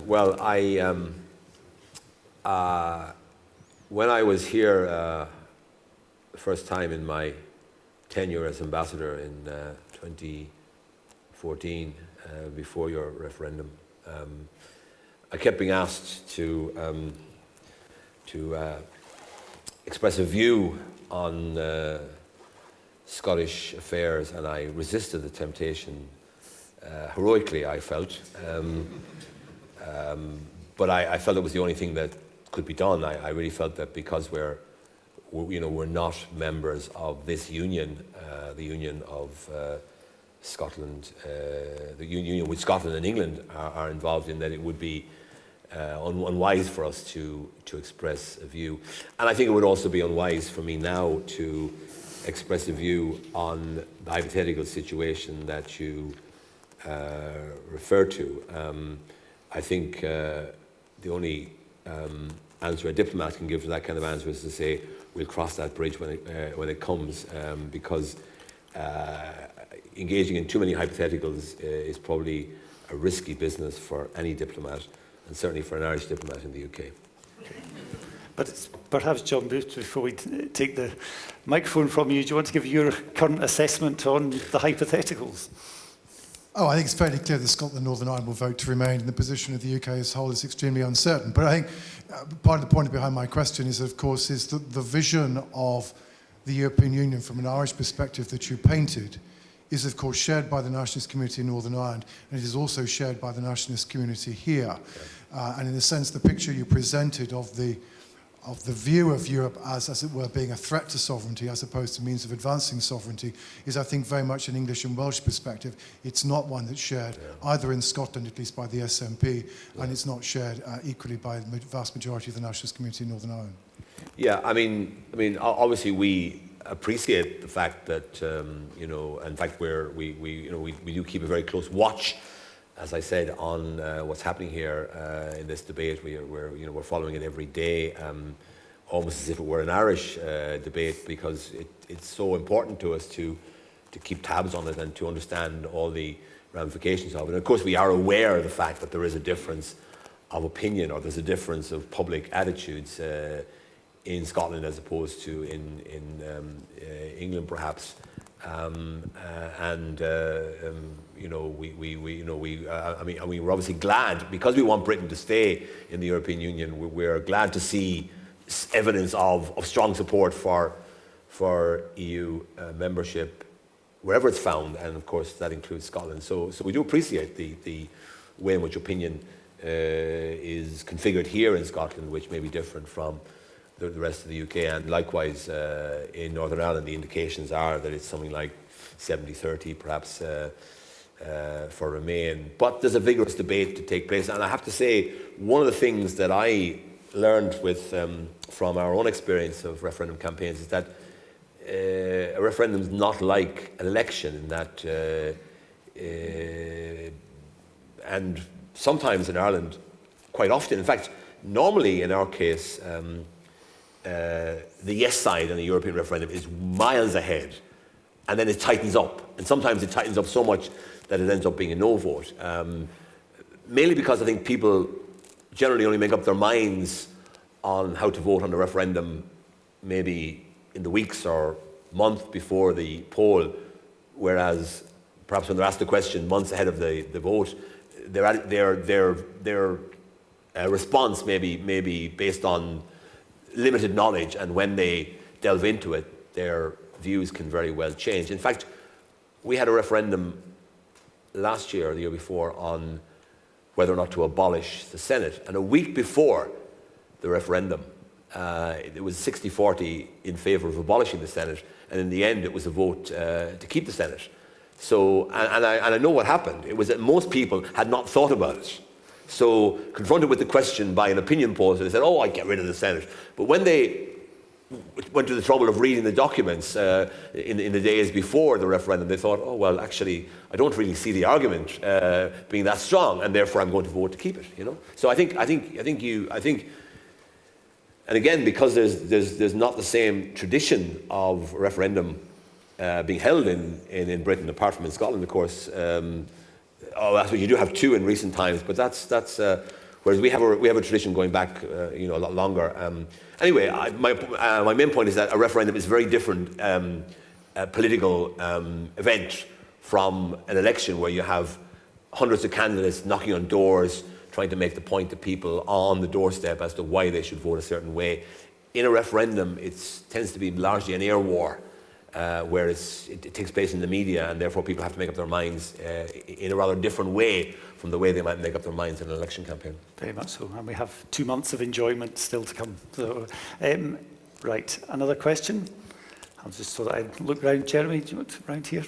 Well, when I was here the first time in my tenure as ambassador in 2014, before your referendum, I kept being asked to express a view on Scottish affairs, and I resisted the temptation heroically, I felt. But I felt it was the only thing that could be done. I really felt that because we're not members of this union, the union of Scotland, the union which Scotland and England are involved in, that it would be unwise for us to express a view. And I think it would also be unwise for me now to express a view on the hypothetical situation that you refer to. I think the only answer a diplomat can give to that kind of answer is to say we'll cross that bridge when it comes, because engaging in too many hypotheticals is probably a risky business for any diplomat, and certainly for an Irish diplomat in the UK. But perhaps, John, before we take the microphone from you, do you want to give your current assessment on the hypotheticals? Oh, I think it's fairly clear that Scotland and Northern Ireland will vote to remain, and the position of the UK as a whole is extremely uncertain. But I think part of the point behind my question is, of course, is that the vision of the European Union from an Irish perspective that you painted is, of course, shared by the nationalist community in Northern Ireland, and it is also shared by the nationalist community here. And in a sense, the picture you presented of the view of Europe as it were, being a threat to sovereignty as opposed to means of advancing sovereignty is, I think, very much an English and Welsh perspective. It's not one that's shared either in Scotland, at least by the SNP, and it's not shared equally by the vast majority of the nationalist community in Northern Ireland. Yeah, I mean, obviously we appreciate the fact that in fact we do keep a very close watch, as I said, on what's happening here in this debate. We're following it every day, almost as if it were an Irish debate, because it's so important to us to keep tabs on it and to understand all the ramifications of it. And of course, we are aware of the fact that there is a difference of opinion, or there's a difference of public attitudes in Scotland as opposed to in England, perhaps. We're obviously glad, because we want Britain to stay in the European Union. We're glad to see evidence of strong support for EU membership wherever it's found, and of course that includes Scotland. So we do appreciate the way in which opinion is configured here in Scotland, which may be different from the rest of the UK, and likewise in Northern Ireland the indications are that it's something like 70-30 perhaps for Remain. But there's a vigorous debate to take place, and I have to say one of the things that I learned from our own experience of referendum campaigns is that a referendum is not like an election, in that and sometimes in Ireland, quite often, in fact normally in our case, the yes side in the European referendum is miles ahead and then it tightens up. And sometimes it tightens up so much that it ends up being a no vote. Mainly because I think people generally only make up their minds on how to vote on the referendum maybe in the weeks or month before the poll, whereas perhaps when they're asked the question months ahead of the vote, their response may be based on limited knowledge, and when they delve into it, their views can very well change. In fact, we had a referendum last year or the year before on whether or not to abolish the Senate, and a week before the referendum, it was 60-40 in favour of abolishing the Senate, and in the end it was a vote to keep the Senate. So, and I know what happened. It was that most people had not thought about it. So, confronted with the question by an opinion poll, they said, oh, I'd get rid of the Senate. But when they went to the trouble of reading the documents in the days before the referendum, they thought, oh, well, actually, I don't really see the argument being that strong, and therefore I'm going to vote to keep it, you know? So I think, and again, because there's not the same tradition of referendum being held in Britain, apart from in Scotland, of course. Actually, you do have two in recent times, but that's whereas we have a tradition going back, a lot longer. Anyway, my main point is that a referendum is a very different political event from an election where you have hundreds of candidates knocking on doors, trying to make the point to people on the doorstep as to why they should vote a certain way. In a referendum, it tends to be largely an air war, where it takes place in the media, and therefore people have to make up their minds in a rather different way from the way they might make up their minds in an election campaign. Very much so, and we have 2 months of enjoyment still to come. So, right, another question? I'll just so that I look round. Jeremy, do you want round here?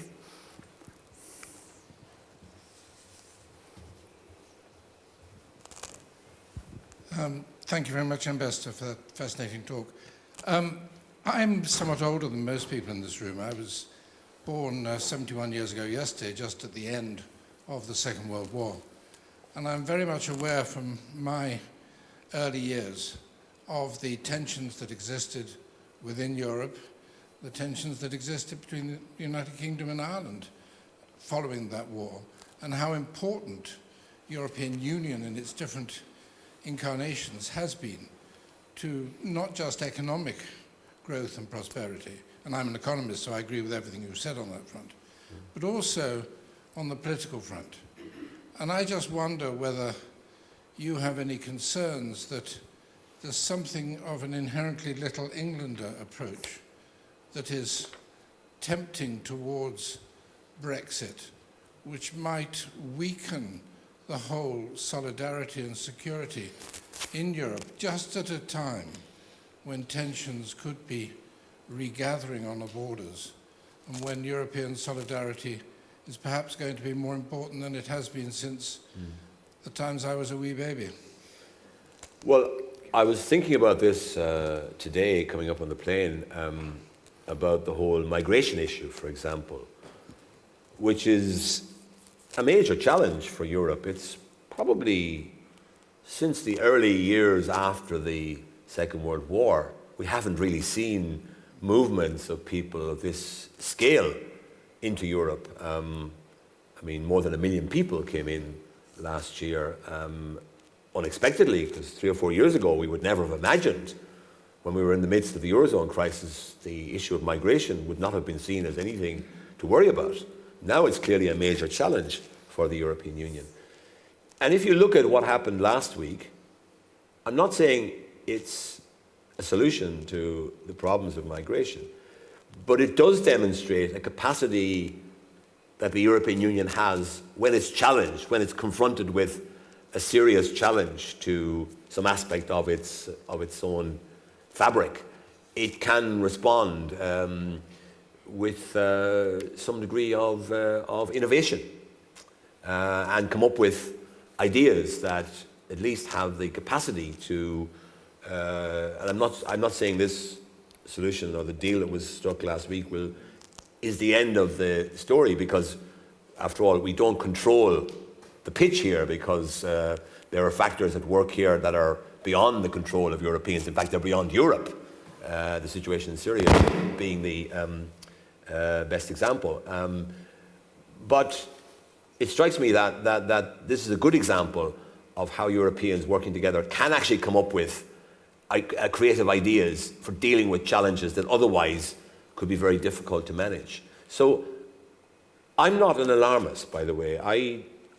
Thank you very much, Ambassador, for that fascinating talk. I'm somewhat older than most people in this room. I was born 71 years ago yesterday, just at the end of the Second World War. And I'm very much aware from my early years of the tensions that existed within Europe, the tensions that existed between the United Kingdom and Ireland following that war, and how important European Union in its different incarnations has been to not just economic growth and prosperity, and I'm an economist, so I agree with everything you said on that front, but also on the political front. And I just wonder whether you have any concerns that there's something of an inherently Little Englander approach that is tempting towards Brexit, which might weaken the whole solidarity and security in Europe just at a time when tensions could be regathering on the borders, and when European solidarity is perhaps going to be more important than it has been since the times I was a wee baby. Well, I was thinking about this today, coming up on the plane, about the whole migration issue, for example, which is a major challenge for Europe. It's probably since the early years after the Second World War, we haven't really seen movements of people of this scale into Europe. I mean, more than 1 million people came in last year unexpectedly, because 3 or 4 years ago we would never have imagined, when we were in the midst of the Eurozone crisis, the issue of migration would not have been seen as anything to worry about. Now it's clearly a major challenge for the European Union. And if you look at what happened last week, I'm not saying it's a solution to the problems of migration, but it does demonstrate a capacity that the European Union has when it's challenged, when it's confronted with a serious challenge to some aspect of its own fabric. It can respond with some degree of innovation and come up with ideas that at least have the capacity to, and I'm not saying this solution or the deal that was struck last week is the end of the story, because after all we don't control the pitch here, because there are factors at work here that are beyond the control of Europeans. In fact, they're beyond Europe. The situation in Syria being the best example. But it strikes me that this is a good example of how Europeans working together can actually come up with creative ideas for dealing with challenges that otherwise could be very difficult to manage. So I'm not an alarmist, by the way.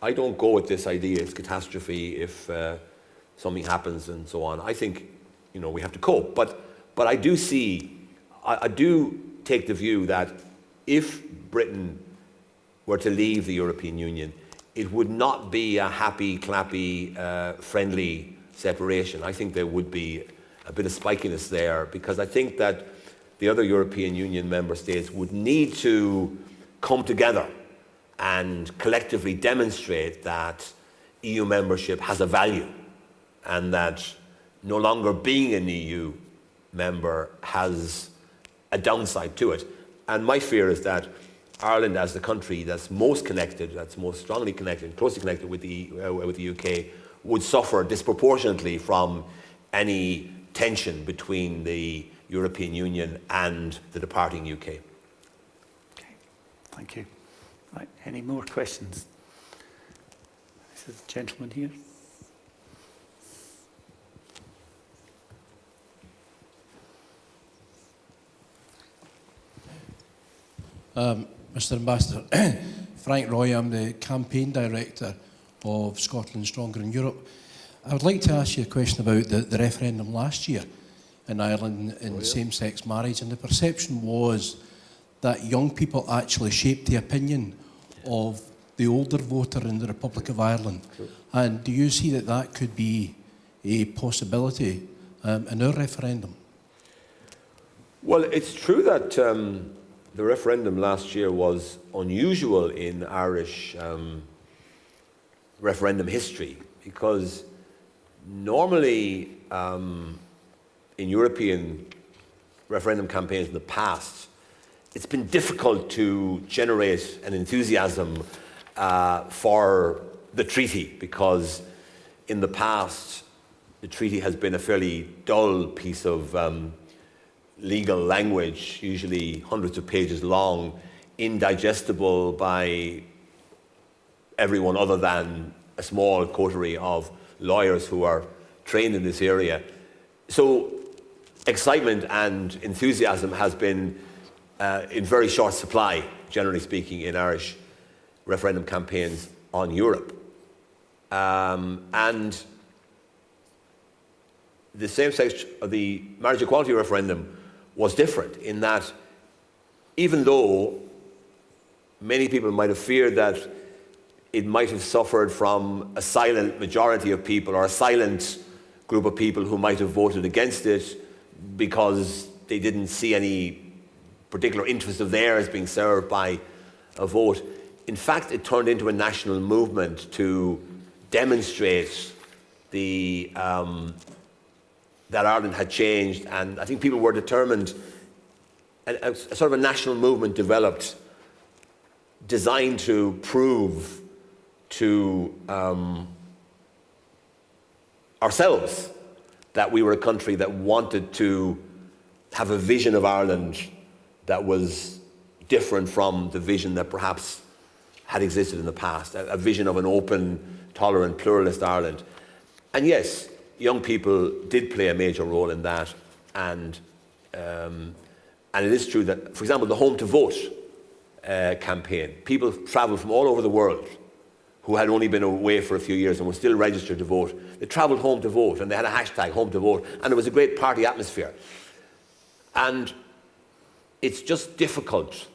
I don't go with this idea it's catastrophe if something happens and so on. I think, we have to cope. But I do take the view that if Britain were to leave the European Union, it would not be a happy, clappy, friendly separation. I think there would be a bit of spikiness there, because I think that the other European Union member states would need to come together and collectively demonstrate that EU membership has a value, and that no longer being an EU member has a downside to it. And my fear is that Ireland, as the country that's most connected, that's most strongly connected, closely connected with the UK, would suffer disproportionately from any tension between the European Union and the departing UK. Okay, thank you. Right, any more questions? This is the gentleman here. Mr. Ambassador, Frank Roy, I'm the campaign director of Scotland Stronger in Europe. I would like to ask you a question about the referendum last year in Ireland in same-sex marriage, and the perception was that young people actually shaped the opinion of the older voter in the Republic of Ireland. And do you see that could be a possibility in our referendum? Well, it's true that the referendum last year was unusual in Irish referendum history, because normally in European referendum campaigns in the past, it's been difficult to generate an enthusiasm for the treaty, because in the past the treaty has been a fairly dull piece of legal language, usually hundreds of pages long, indigestible by everyone other than a small coterie of lawyers who are trained in this area. So excitement and enthusiasm has been in very short supply, generally speaking, in Irish referendum campaigns on Europe. And the same-sex, the marriage equality referendum was different in that, even though many people might have feared that it might have suffered from a silent majority of people, or a silent group of people who might have voted against it because they didn't see any particular interest of theirs being served by a vote. In fact, it turned into a national movement to demonstrate that Ireland had changed, and I think people were determined. A sort of a national movement developed, designed to prove to ourselves that we were a country that wanted to have a vision of Ireland that was different from the vision that perhaps had existed in the past, a vision of an open, tolerant, pluralist Ireland. And yes, young people did play a major role in that, and it is true that, for example, the Home to Vote campaign, people travelled from all over the world who had only been away for a few years and were still registered to vote. They travelled home to vote, and they had a hashtag, Home to Vote, and it was a great party atmosphere. And it's just difficult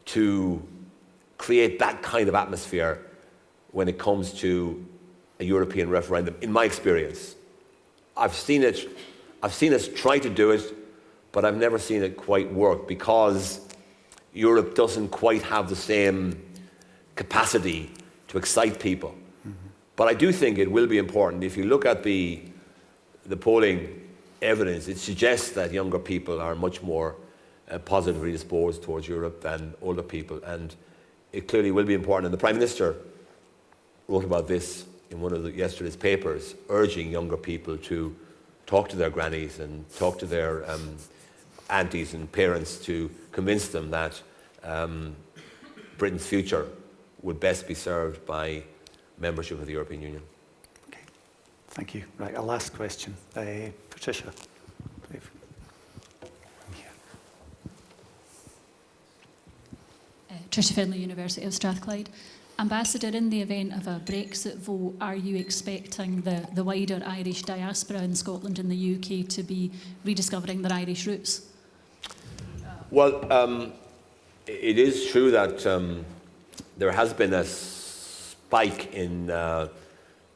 to create that kind of atmosphere when it comes to a European referendum, in my experience. I've seen us try to do it, but I've never seen it quite work, because Europe doesn't quite have the same capacity to excite people. Mm-hmm. But I do think it will be important. If you look at the polling evidence, it suggests that younger people are much more positively disposed towards Europe than older people, and it clearly will be important. And the Prime Minister wrote about this in one of yesterday's papers, urging younger people to talk to their grannies and talk to their aunties and parents to convince them that Britain's future would best be served by membership of the European Union. Okay, thank you. Right, a last question. Patricia. Dave. Tricia Finlay, University of Strathclyde. Ambassador, in the event of a Brexit vote, are you expecting the wider Irish diaspora in Scotland and the UK to be rediscovering their Irish roots? Well, it is true that there has been a spike in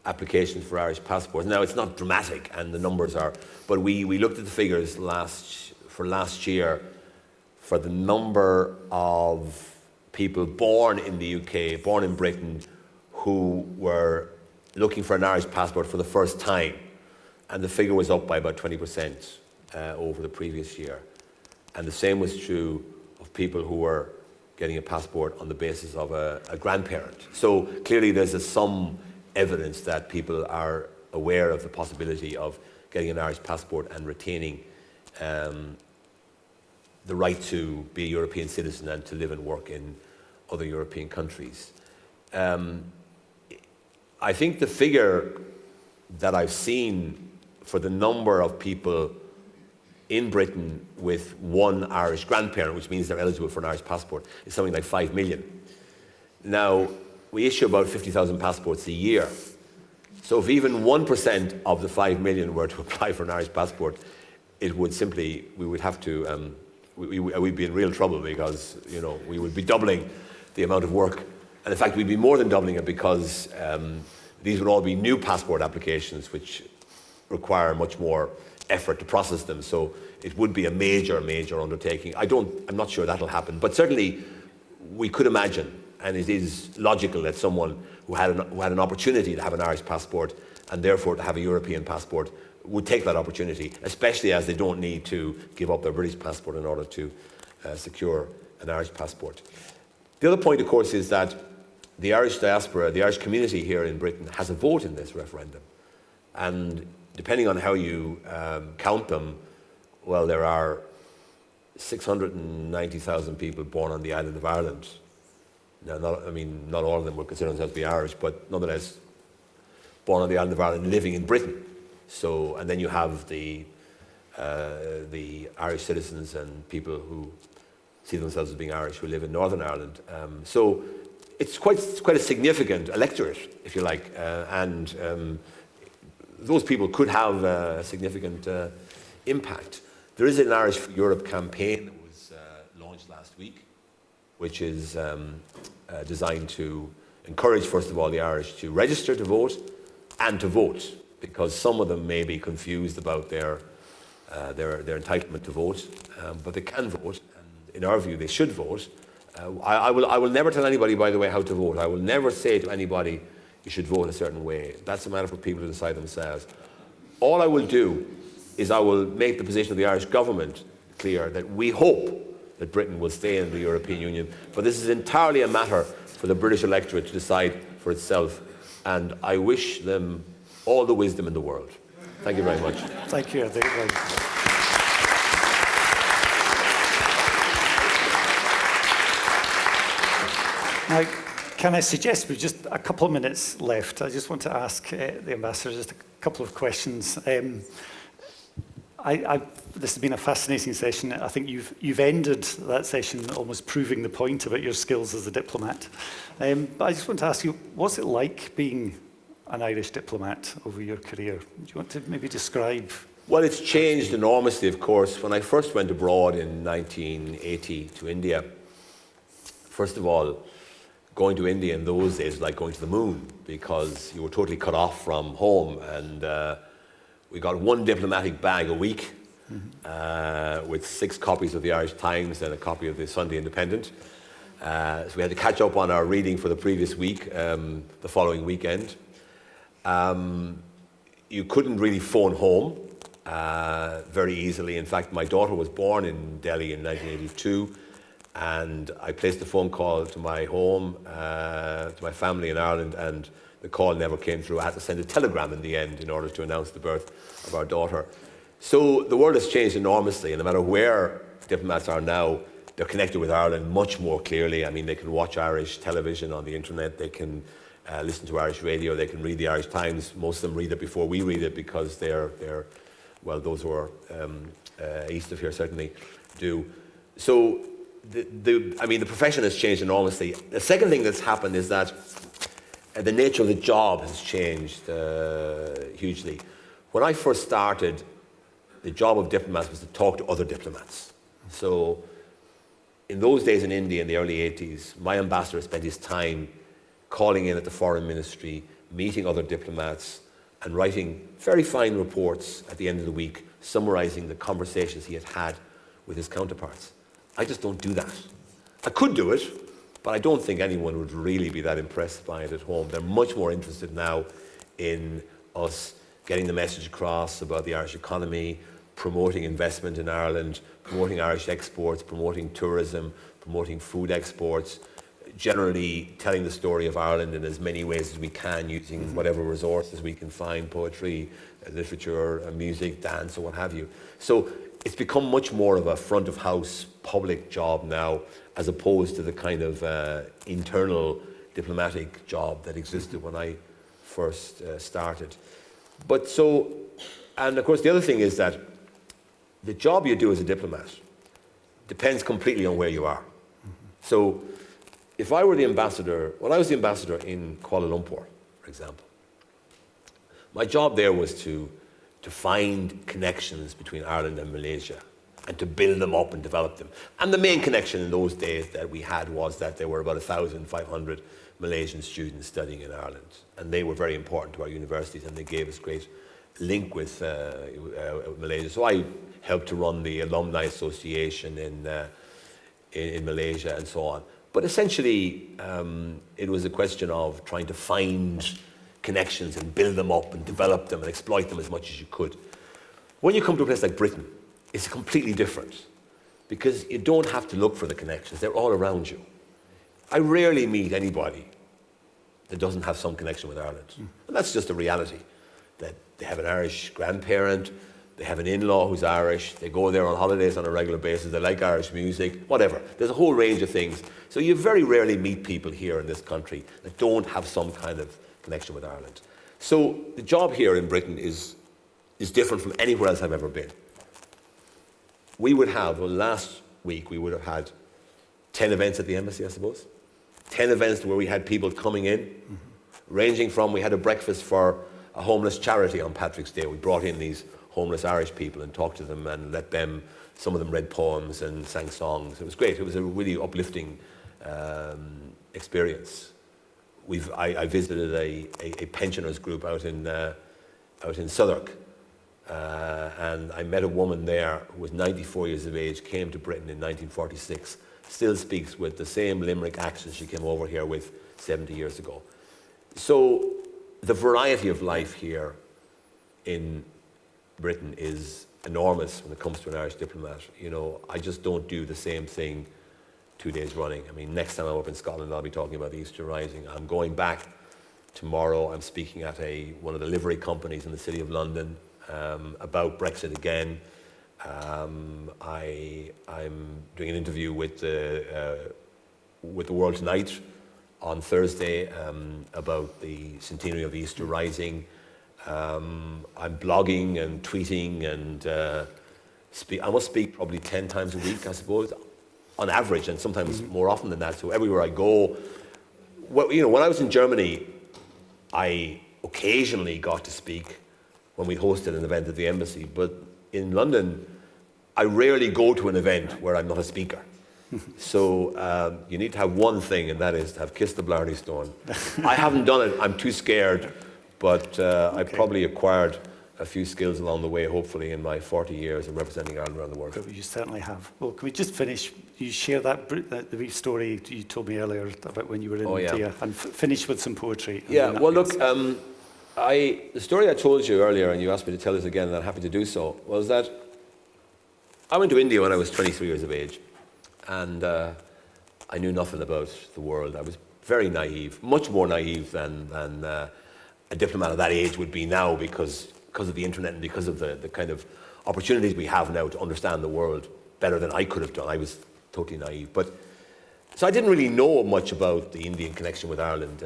applications for Irish passports. Now, it's not dramatic, and the numbers are, but we looked at the figures for last year for the number of people born in the UK, born in Britain, who were looking for an Irish passport for the first time. And the figure was up by about 20% over the previous year. And the same was true of people who were getting a passport on the basis of a grandparent. So clearly there's some evidence that people are aware of the possibility of getting an Irish passport and retaining the right to be a European citizen and to live and work in other European countries. I think the figure that I've seen for the number of people in Britain with one Irish grandparent, which means they're eligible for an Irish passport, is something like 5 million. Now, we issue about 50,000 passports a year. So if even 1% of the 5 million were to apply for an Irish passport, it would simply, we would have to, we'd be in real trouble because, you know, we would be doubling the amount of work. And in fact, we'd be more than doubling it because these would all be new passport applications which require much more effort to process them. So it would be a major, major undertaking. I'm not sure that'll happen, but certainly we could imagine, and it is logical that someone who had an opportunity to have an Irish passport and therefore to have a European passport would take that opportunity, especially as they don't need to give up their British passport in order to secure an Irish passport. The other point, of course, is that the Irish diaspora, the Irish community here in Britain, has a vote in this referendum. And depending on how you count them, well, there are 690,000 people born on the island of Ireland. Now, not all of them would consider themselves to be Irish, but nonetheless, born on the island of Ireland, living in Britain. So, and then you have the Irish citizens and people who see themselves as being Irish who live in Northern Ireland. So it's quite a significant electorate, if you like, and those people could have a significant impact. There is an Irish for Europe campaign that was launched last week, which is designed to encourage, first of all, the Irish to register to vote and to vote, because some of them may be confused about their entitlement to vote, but they can vote, and in our view, they should vote. I will never tell anybody, by the way, how to vote. I will never say to anybody, you should vote a certain way. That's a matter for people to decide themselves. All I will do is I will make the position of the Irish government clear that we hope that Britain will stay in the European Union, but this is entirely a matter for the British electorate to decide for itself, and I wish them all the wisdom in the world. Thank you very much. Thank you. Now, can I suggest we've just a couple of minutes left? I just want to ask the Ambassador just a couple of questions. This has been a fascinating session. I think you've ended that session almost proving the point about your skills as a diplomat. But I just want to ask you, what's it like being an Irish diplomat over your career? Do you want to maybe describe? Well, it's changed enormously, of course. When I first went abroad in 1980 to India, first of all, going to India in those days was like going to the moon, because you were totally cut off from home, and we got one diplomatic bag a week with 6 copies of the Irish Times and a copy of the Sunday Independent. So we had to catch up on our reading for the previous week, the following weekend. You couldn't really phone home very easily. In fact, my daughter was born in Delhi in 1982, and I placed a phone call to my home, to my family in Ireland, and the call never came through. I had to send a telegram in the end in order to announce the birth of our daughter. So the world has changed enormously, and no matter where diplomats are now, they're connected with Ireland much more clearly. I mean, they can watch Irish television on the internet, they can listen to Irish radio, they can read the Irish Times. Most of them read it before we read it because well, those who are east of here certainly do. So, the profession has changed enormously. The second thing that's happened is that the nature of the job has changed hugely. When I first started, the job of diplomats was to talk to other diplomats. So, in those days in India, in the early 80s, my ambassador spent his time calling in at the foreign ministry, meeting other diplomats, and writing very fine reports at the end of the week, summarizing the conversations he had had with his counterparts. I just don't do that. I could do it, but I don't think anyone would really be that impressed by it at home. They're much more interested now in us getting the message across about the Irish economy, promoting investment in Ireland, promoting Irish exports, promoting tourism, promoting food exports, generally telling the story of Ireland in as many ways as we can, using whatever resources we can find, poetry, literature, music, dance, or what have you. So it's become much more of a front of house public job now, as opposed to the kind of internal diplomatic job that existed when I first started. And of course the other thing is that the job you do as a diplomat depends completely on where you are. So if I were the ambassador, when I was the ambassador in Kuala Lumpur, for example, my job there was to find connections between Ireland and Malaysia and to build them up and develop them. And the main connection in those days that we had was that there were about 1,500 Malaysian students studying in Ireland. And they were very important to our universities, and they gave us great link with Malaysia. So I helped to run the Alumni Association in Malaysia and so on. But essentially, it was a question of trying to find connections and build them up and develop them and exploit them as much as you could. When you come to a place like Britain, it's completely different, because you don't have to look for the connections. They're all around you. I rarely meet anybody that doesn't have some connection with Ireland. And that's just a reality, that they have an Irish grandparent, they have an in-law who's Irish, they go there on holidays on a regular basis, they like Irish music, whatever. There's a whole range of things. So you very rarely meet people here in this country that don't have some kind of connection with Ireland. So the job here in Britain is different from anywhere else I've ever been. We would have, last week we would have had 10 events at the embassy, I suppose. 10 events where we had people coming in, ranging from, we had a breakfast for a homeless charity on Patrick's Day. We brought in these homeless Irish people and talked to them and let them, some of them read poems and sang songs. It was great. It was a really uplifting experience. I visited a pensioners group out in Southwark, and I met a woman there who was 94 years of age, came to Britain in 1946, still speaks with the same Limerick accent she came over here with 70 years ago. So the variety of life here in Britain is enormous when it comes to an Irish diplomat. You know, I just don't do the same thing 2 days running. I mean, next time I'm up in Scotland, I'll be talking about the Easter Rising. I'm going back tomorrow. I'm speaking at one of the livery companies in the City of London about Brexit again. I'm doing an interview with the World Tonight on Thursday about the centenary of the Easter Rising. I'm blogging and tweeting, and I must speak probably 10 times a week, I suppose, on average, and sometimes more often than that. So everywhere I go, well, you know, when I was in Germany, I occasionally got to speak when we hosted an event at the embassy. But in London, I rarely go to an event where I'm not a speaker. So you need to have one thing, and that is to have kissed the Blarney Stone. I haven't done it. I'm too scared. But I probably acquired a few skills along the way, hopefully, in my 40 years of representing Ireland around the world. You certainly have. Well, can we just finish? You share that the brief story you told me earlier about when you were in India, and finish with some poetry. Yeah, well, look, the story I told you earlier, and you asked me to tell it again, and I'm happy to do so, was that I went to India when I was 23 years of age, and I knew nothing about the world. I was very naive, much more naive than a diplomat of that age would be now, because of the internet and because of the kind of opportunities we have now to understand the world better than I could have done. I was totally naive. So I didn't really know much about the Indian connection with Ireland.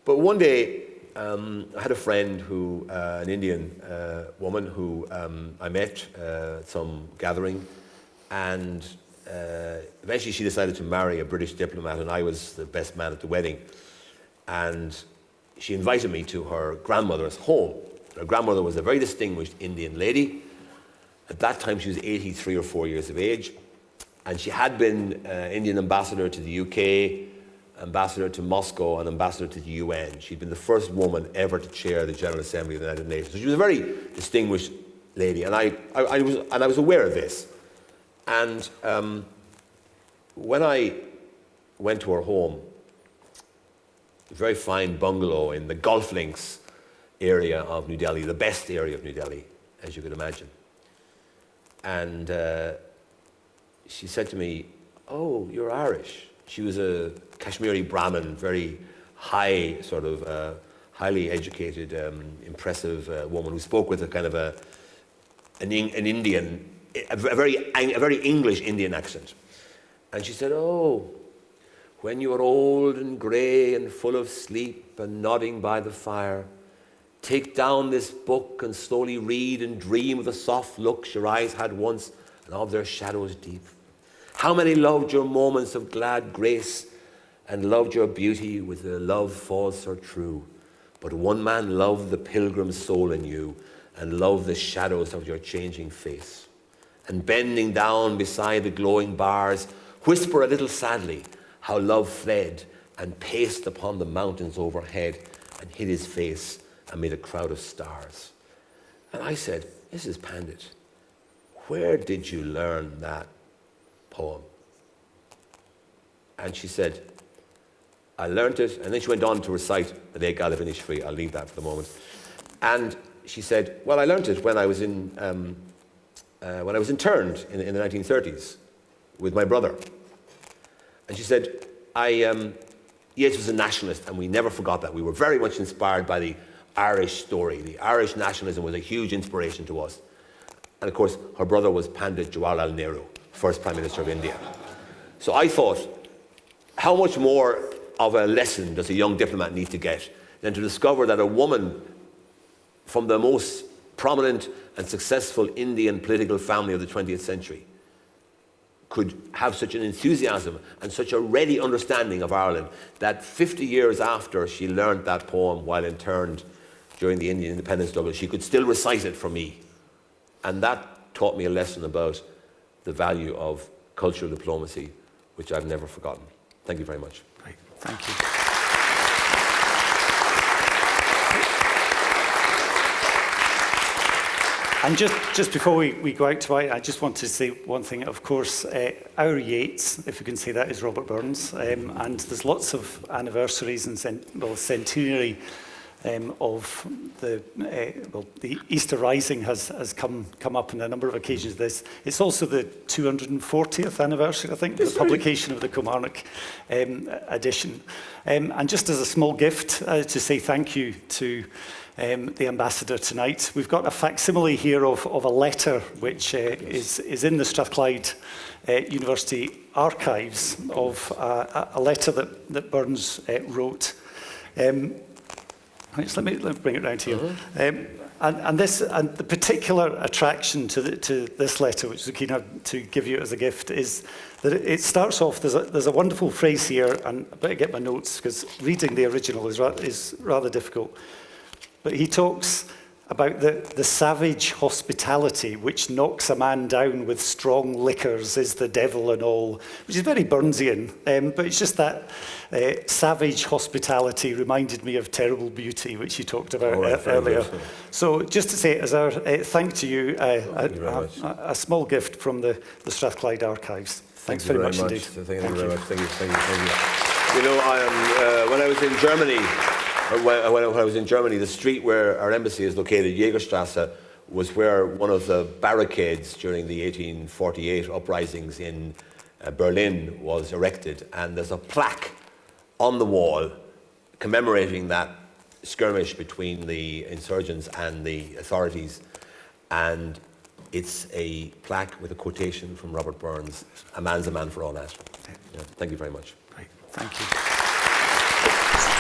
But one day, I had a friend who, an Indian woman who I met at some gathering, and eventually she decided to marry a British diplomat, and I was the best man at the wedding. And she invited me to her grandmother's home. Her grandmother was a very distinguished Indian lady. At that time, she was 83 or 4 years of age, and she had been Indian ambassador to the UK, ambassador to Moscow, and ambassador to the UN. She'd been the first woman ever to chair the General Assembly of the United Nations. So she was a very distinguished lady, and I was aware of this. And when I went to her home, a very fine bungalow in the golf links area of New Delhi, the best area of New Delhi, as you could imagine. And she said to me, "Oh, you're Irish." She was a Kashmiri Brahmin, very high, sort of highly educated, impressive woman who spoke with a kind of an Indian, a very English Indian accent. And she said, "Oh, when you are old and grey and full of sleep and nodding by the fire, take down this book and slowly read and dream of the soft looks your eyes had once and of their shadows deep. How many loved your moments of glad grace and loved your beauty with a love false or true. But one man loved the pilgrim soul in you and loved the shadows of your changing face. And bending down beside the glowing bars, whisper a little sadly how love fled and paced upon the mountains overhead and hid his face amid a crowd of stars." And I said, "Mrs. Pandit, where did you learn that poem?" And she said, "I learnt it," and then she went on to recite the late Gadav Inishfree. I'll leave that for the moment. And she said, "Well, I learnt it when I was interned in the 1930s with my brother." And she said, Yeats was a nationalist, and we never forgot that. We were very much inspired by the Irish story. The Irish nationalism was a huge inspiration to us. And of course, her brother was Pandit Jawaharlal Nehru, first Prime Minister of India. So I thought, how much more of a lesson does a young diplomat need to get than to discover that a woman from the most prominent and successful Indian political family of the 20th century could have such an enthusiasm and such a ready understanding of Ireland that 50 years after she learned that poem while interned during the Indian independence struggle, she could still recite it for me. And that taught me a lesson about the value of cultural diplomacy, which I've never forgotten. Thank you very much. Right. Thank you. And just before we go out to it, I just want to say one thing. Of course, our Yeats, if you can say that, is Robert Burns. And there's lots of anniversaries and centenary of the Easter Rising has come up on a number of occasions. It's also the 240th anniversary, I think, of the publication of the Kilmarnock edition. And just as a small gift to say thank you to the ambassador tonight, we've got a facsimile here of a letter which is in the Strathclyde University archives of a letter that Burns wrote. Right, so let me bring it round to you. And the particular attraction to this letter, which we're keen to give you as a gift, is that it starts off. There's a wonderful phrase here, and I better get my notes because reading the original is rather difficult. But he talks about the savage hospitality which knocks a man down with strong liquors is the devil and all, which is very Burnsian. But it's just that savage hospitality reminded me of Terrible Beauty, which you talked about earlier. So just to say, as our thank to you, a small gift from the Strathclyde archives. Thanks very much indeed. Thank you very much. Thank you. You know, when I was in Germany, when I was in Germany, the street where our embassy is located, Jägerstrasse, was where one of the barricades during the 1848 uprisings in Berlin was erected. And there's a plaque on the wall commemorating that skirmish between the insurgents and the authorities. and it's a plaque with a quotation from Robert Burns, "A man's a man for all that." Yeah, thank you very much. Right, thank you.